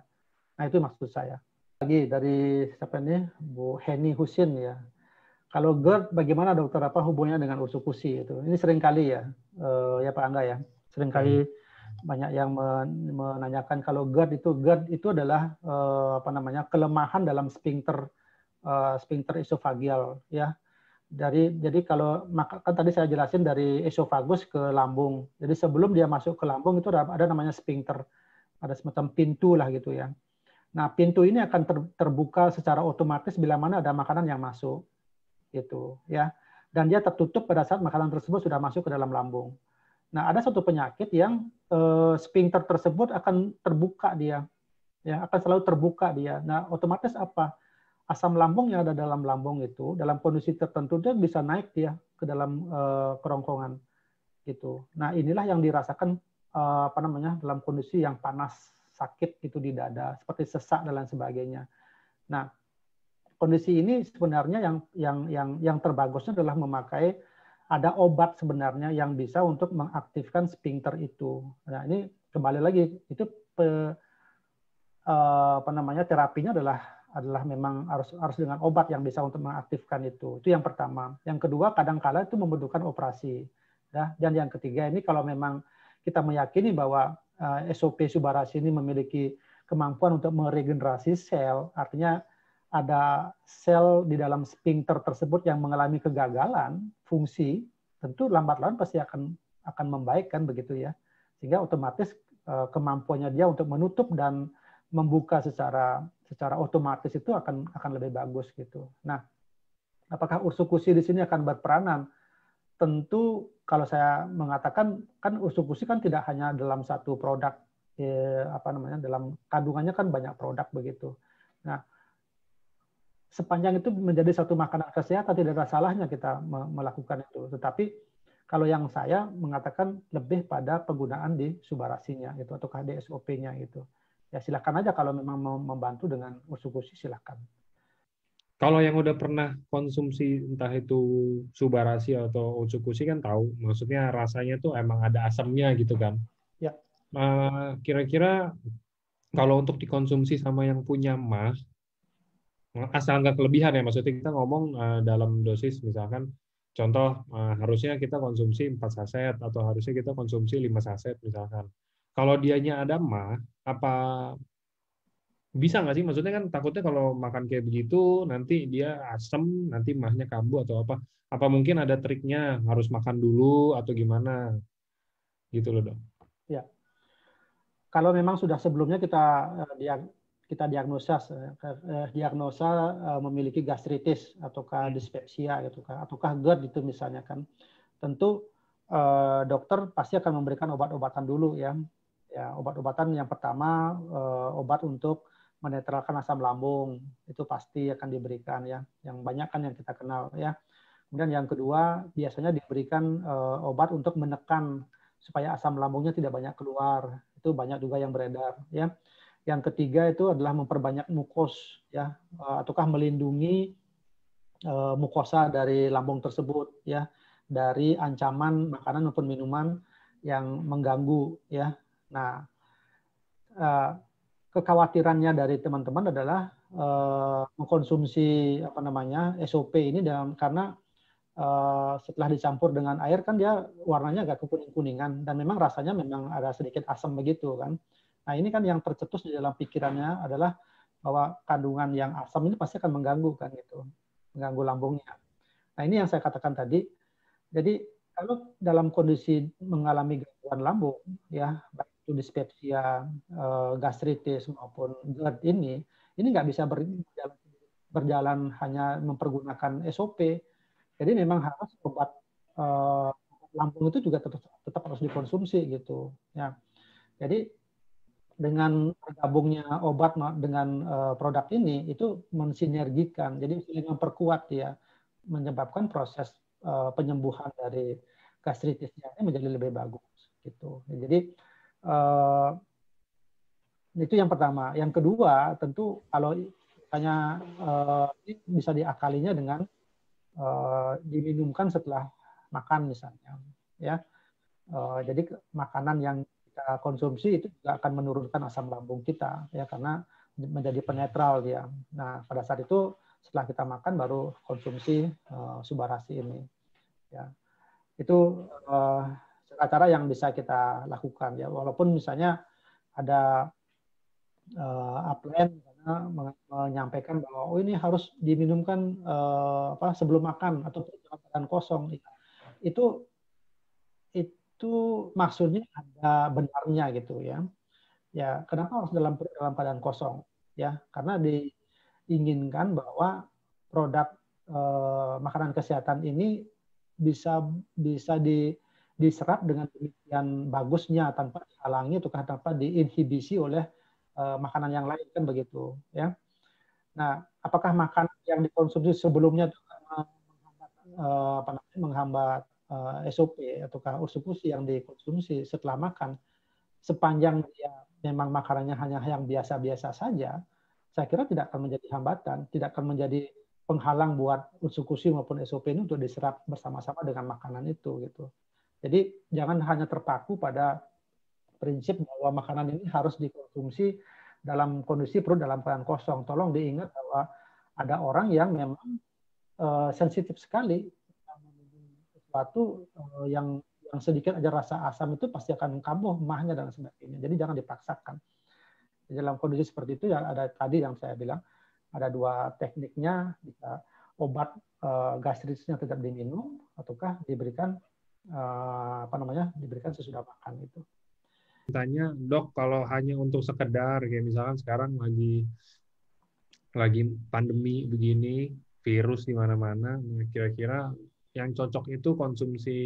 Nah, itu maksud saya. Lagi dari siapa ini, Bu Heni Husin, ya. Kalau GERD bagaimana dokter, apa hubungannya dengan ursukusi itu? Ini seringkali ya, ya Pak Angga ya, seringkali banyak yang menanyakan kalau GERD itu adalah kelemahan dalam sphincter esofagial, ya. Jadi kalau kan tadi saya jelasin dari esofagus ke lambung. Jadi sebelum dia masuk ke lambung itu ada namanya sphincter, ada semacam pintu lah gitu ya. Nah, pintu ini akan terbuka secara otomatis bila mana ada makanan yang masuk, gitu ya. Dan dia tertutup pada saat makanan tersebut sudah masuk ke dalam lambung. Nah, ada satu penyakit yang sphincter tersebut akan terbuka dia, ya, akan selalu terbuka dia. Nah, otomatis apa? Asam lambung yang ada dalam lambung itu, dalam kondisi tertentu dia bisa naik dia ke dalam kerongkongan, gitu. Nah, inilah yang dirasakan dalam kondisi yang panas, sakit gitu di dada, seperti sesak dan lain sebagainya. Nah, kondisi ini sebenarnya yang terbagusnya adalah memakai ada obat sebenarnya yang bisa untuk mengaktifkan sphincter itu. Nah, ini kembali lagi itu terapinya adalah memang harus dengan obat yang bisa untuk mengaktifkan itu. Itu yang pertama. Yang kedua, kadang-kala itu membutuhkan operasi. Ya. Dan yang ketiga ini kalau memang kita meyakini bahwa SOP Subarashi ini memiliki kemampuan untuk meregenerasi sel, artinya ada sel di dalam sphincter tersebut yang mengalami kegagalan fungsi, tentu lambat laun pasti akan membaik kan begitu ya. Sehingga otomatis kemampuannya dia untuk menutup dan membuka secara otomatis itu akan lebih bagus gitu. Nah, apakah ursukusi di sini akan berperanan? Tentu kalau saya mengatakan kan ursukusi kan tidak hanya dalam satu produk, dalam kandungannya kan banyak produk begitu. Nah, sepanjang itu menjadi satu makanan kesehatan tidak ada salahnya kita melakukan itu. Tetapi kalau yang saya mengatakan lebih pada penggunaan di Subarasinya gitu atau di SOP-nya gitu. Ya silakan aja kalau memang mau membantu dengan ursukusi silakan. Kalau yang udah pernah konsumsi entah itu Subarasi atau ursukusi kan tahu, maksudnya rasanya tuh emang ada asamnya gitu kan. Ya. kira-kira kalau untuk dikonsumsi sama yang punya mah, asal nggak kelebihan ya, maksudnya kita ngomong dalam dosis misalkan, contoh harusnya kita konsumsi 4 saset atau harusnya kita konsumsi 5 saset misalkan. Kalau dianya ada mah, apa bisa nggak sih? Maksudnya kan takutnya kalau makan kayak begitu nanti dia asem, nanti mahnya kambuh atau apa? Apa mungkin ada triknya harus makan dulu atau gimana? Gitu loh dok. Ya, kalau memang sudah sebelumnya kita diagnosa memiliki gastritis ataukah Hmm. dispepsia gitu kan, ataukah GERD itu misalnya kan, tentu dokter pasti akan memberikan obat-obatan dulu ya. Ya, obat-obatan yang pertama obat untuk menetralkan asam lambung itu pasti akan diberikan ya. Yang banyak kan yang kita kenal ya. Kemudian yang kedua biasanya diberikan obat untuk menekan supaya asam lambungnya tidak banyak keluar. Itu banyak juga yang beredar ya. Yang ketiga itu adalah memperbanyak mukos ya, ataukah melindungi mukosa dari lambung tersebut ya, dari ancaman makanan maupun minuman yang mengganggu ya. Nah, kekhawatirannya dari teman-teman adalah mengkonsumsi apa namanya SOP ini karena setelah dicampur dengan air kan dia warnanya agak kekuning-kuningan dan memang rasanya memang ada sedikit asam begitu kan. Nah ini kan yang tercetus di dalam pikirannya adalah bahwa kandungan yang asam ini pasti akan mengganggu kan gitu, mengganggu lambungnya. Nah ini yang saya katakan tadi. Jadi kalau dalam kondisi mengalami gangguan lambung ya baik itu dispepsia, gastritis maupun GERD ini nggak bisa berjalan hanya mempergunakan SOP. Jadi memang harus obat lambung itu juga tetap harus dikonsumsi gitu. Ya. Jadi dengan bergabungnya obat dengan produk ini itu mensinergikan, jadi memperkuat ya, menyebabkan proses penyembuhan dari gastritisnya ini menjadi lebih bagus gitu. Jadi itu yang pertama. Yang kedua tentu kalau misalnya ini bisa diakalinya dengan diminumkan setelah makan misalnya ya. Jadi makanan yang kita konsumsi itu juga akan menurunkan asam lambung kita ya karena menjadi penetral dia. Nah pada saat itu setelah kita makan baru konsumsi Subarasi ini ya. Itu cara-cara yang bisa kita lakukan ya, walaupun misalnya ada upline menyampaikan bahwa oh ini harus diminumkan sebelum makan atau dalam keadaan kosong. Itu itu maksudnya ada benarnya gitu ya. Ya, kenapa harus dalam keadaan kosong? Ya, karena diinginkan bahwa produk makanan kesehatan ini bisa bisa diserap dengan demikian bagusnya tanpa dihalangi atau tanpa diinhibisi oleh makanan yang lain kan begitu ya. Nah, apakah makanan yang dikonsumsi sebelumnya menghambat SOP ataukah usus yang dikonsumsi setelah makan, sepanjang dia memang makanannya hanya yang biasa-biasa saja, saya kira tidak akan menjadi hambatan, tidak akan menjadi penghalang buat usus maupun SOP ini untuk diserap bersama-sama dengan makanan itu gitu. Jadi jangan hanya terpaku pada prinsip bahwa makanan ini harus dikonsumsi dalam kondisi perut dalam keadaan kosong. Tolong diingat bahwa ada orang yang memang sensitif sekali sesuatu yang sedikit aja rasa asam itu pasti akan kambuh mahnya dan sebagainya. Jadi jangan dipaksakan. Di dalam kondisi seperti itu ya ada tadi yang saya bilang ada dua tekniknya, bisa obat gastritisnya tetap diminum ataukah diberikan diberikan sesudah makan itu. Tanya dok, kalau hanya untuk sekedar kayak misalkan sekarang lagi pandemi begini, virus di mana-mana, kira-kira yang cocok itu konsumsi,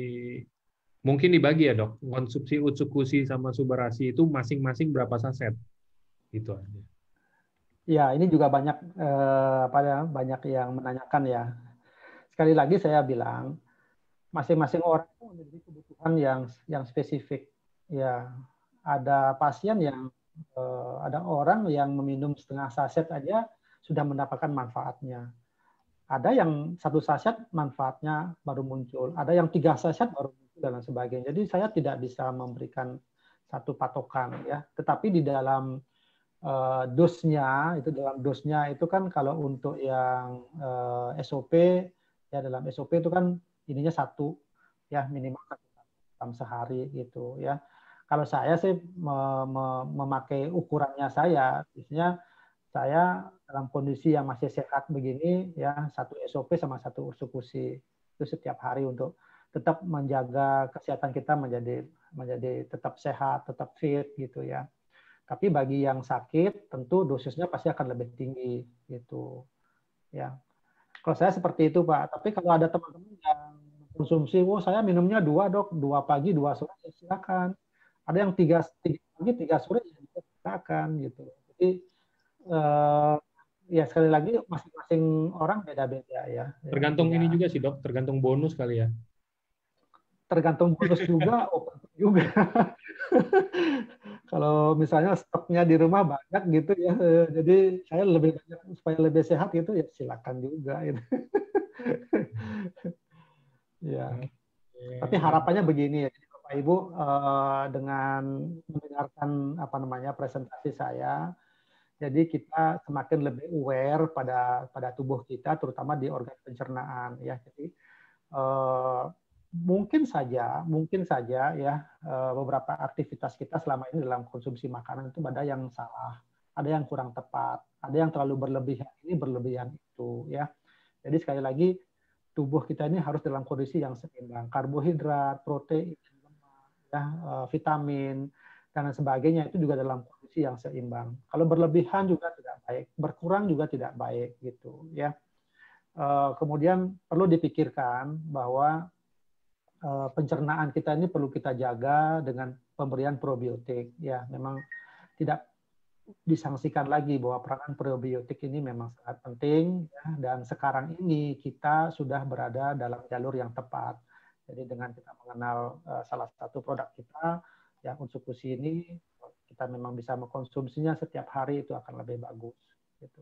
mungkin dibagi ya dok, konsumsi Utsukushi sama Subarasi itu masing-masing berapa saset? Gitu aja. Ya, ini juga banyak yang menanyakan ya. Sekali lagi saya bilang, masing-masing orang itu memiliki kebutuhan yang spesifik. Ya, ada pasien ada orang yang meminum setengah saset aja sudah mendapatkan manfaatnya. Ada yang satu saset manfaatnya baru muncul, ada yang 3 saset baru muncul dan sebagainya. Jadi saya tidak bisa memberikan satu patokan ya. Tetapi di dalam dosnya itu kan kalau untuk yang SOP ya, dalam SOP itu kan ininya satu ya, minimal 1 sehari gitu ya. Kalau saya sih memakai ukurannya saya, biasanya saya dalam kondisi yang masih sehat begini ya, 1 SOP sama 1 ursekusi itu setiap hari untuk tetap menjaga kesehatan kita menjadi tetap sehat, tetap fit gitu ya. Tapi bagi yang sakit tentu dosisnya pasti akan lebih tinggi gitu ya. Kalau saya seperti itu Pak. Tapi kalau ada teman-teman yang konsumsi, saya minumnya 2 dok, 2 pagi 2 sore, ya silakan. Ada yang 3 pagi 3 sore, ya silakan gitu. Jadi ya sekali lagi masing-masing orang beda-beda ya. Tergantung ini juga sih dok, tergantung bonus kali ya. Tergantung bonus juga, open juga. Kalau misalnya stoknya di rumah banyak gitu ya, jadi saya lebih banyak supaya lebih sehat gitu ya silakan juga. Gitu. Ya. Tapi harapannya begini ya, Bapak Ibu dengan mendengarkan presentasi saya, jadi kita semakin lebih aware pada tubuh kita, terutama di organ pencernaan ya. Jadi mungkin saja ya beberapa aktivitas kita selama ini dalam konsumsi makanan itu ada yang salah, ada yang kurang tepat, ada yang terlalu berlebihan ini berlebihan itu ya. Jadi sekali lagi tubuh kita ini harus dalam kondisi yang seimbang, karbohidrat, protein, ya, vitamin dan sebagainya itu juga dalam kondisi yang seimbang. Kalau berlebihan juga tidak baik, berkurang juga tidak baik gitu ya. Kemudian perlu dipikirkan bahwa pencernaan kita ini perlu kita jaga dengan pemberian probiotik. Ya, memang tidak disangsikan lagi bahwa peranan probiotik ini memang sangat penting ya, dan sekarang ini kita sudah berada dalam jalur yang tepat. Jadi dengan kita mengenal salah satu produk kita yang Utsukushi ini, kita memang bisa mengkonsumsinya setiap hari itu akan lebih bagus. Gitu.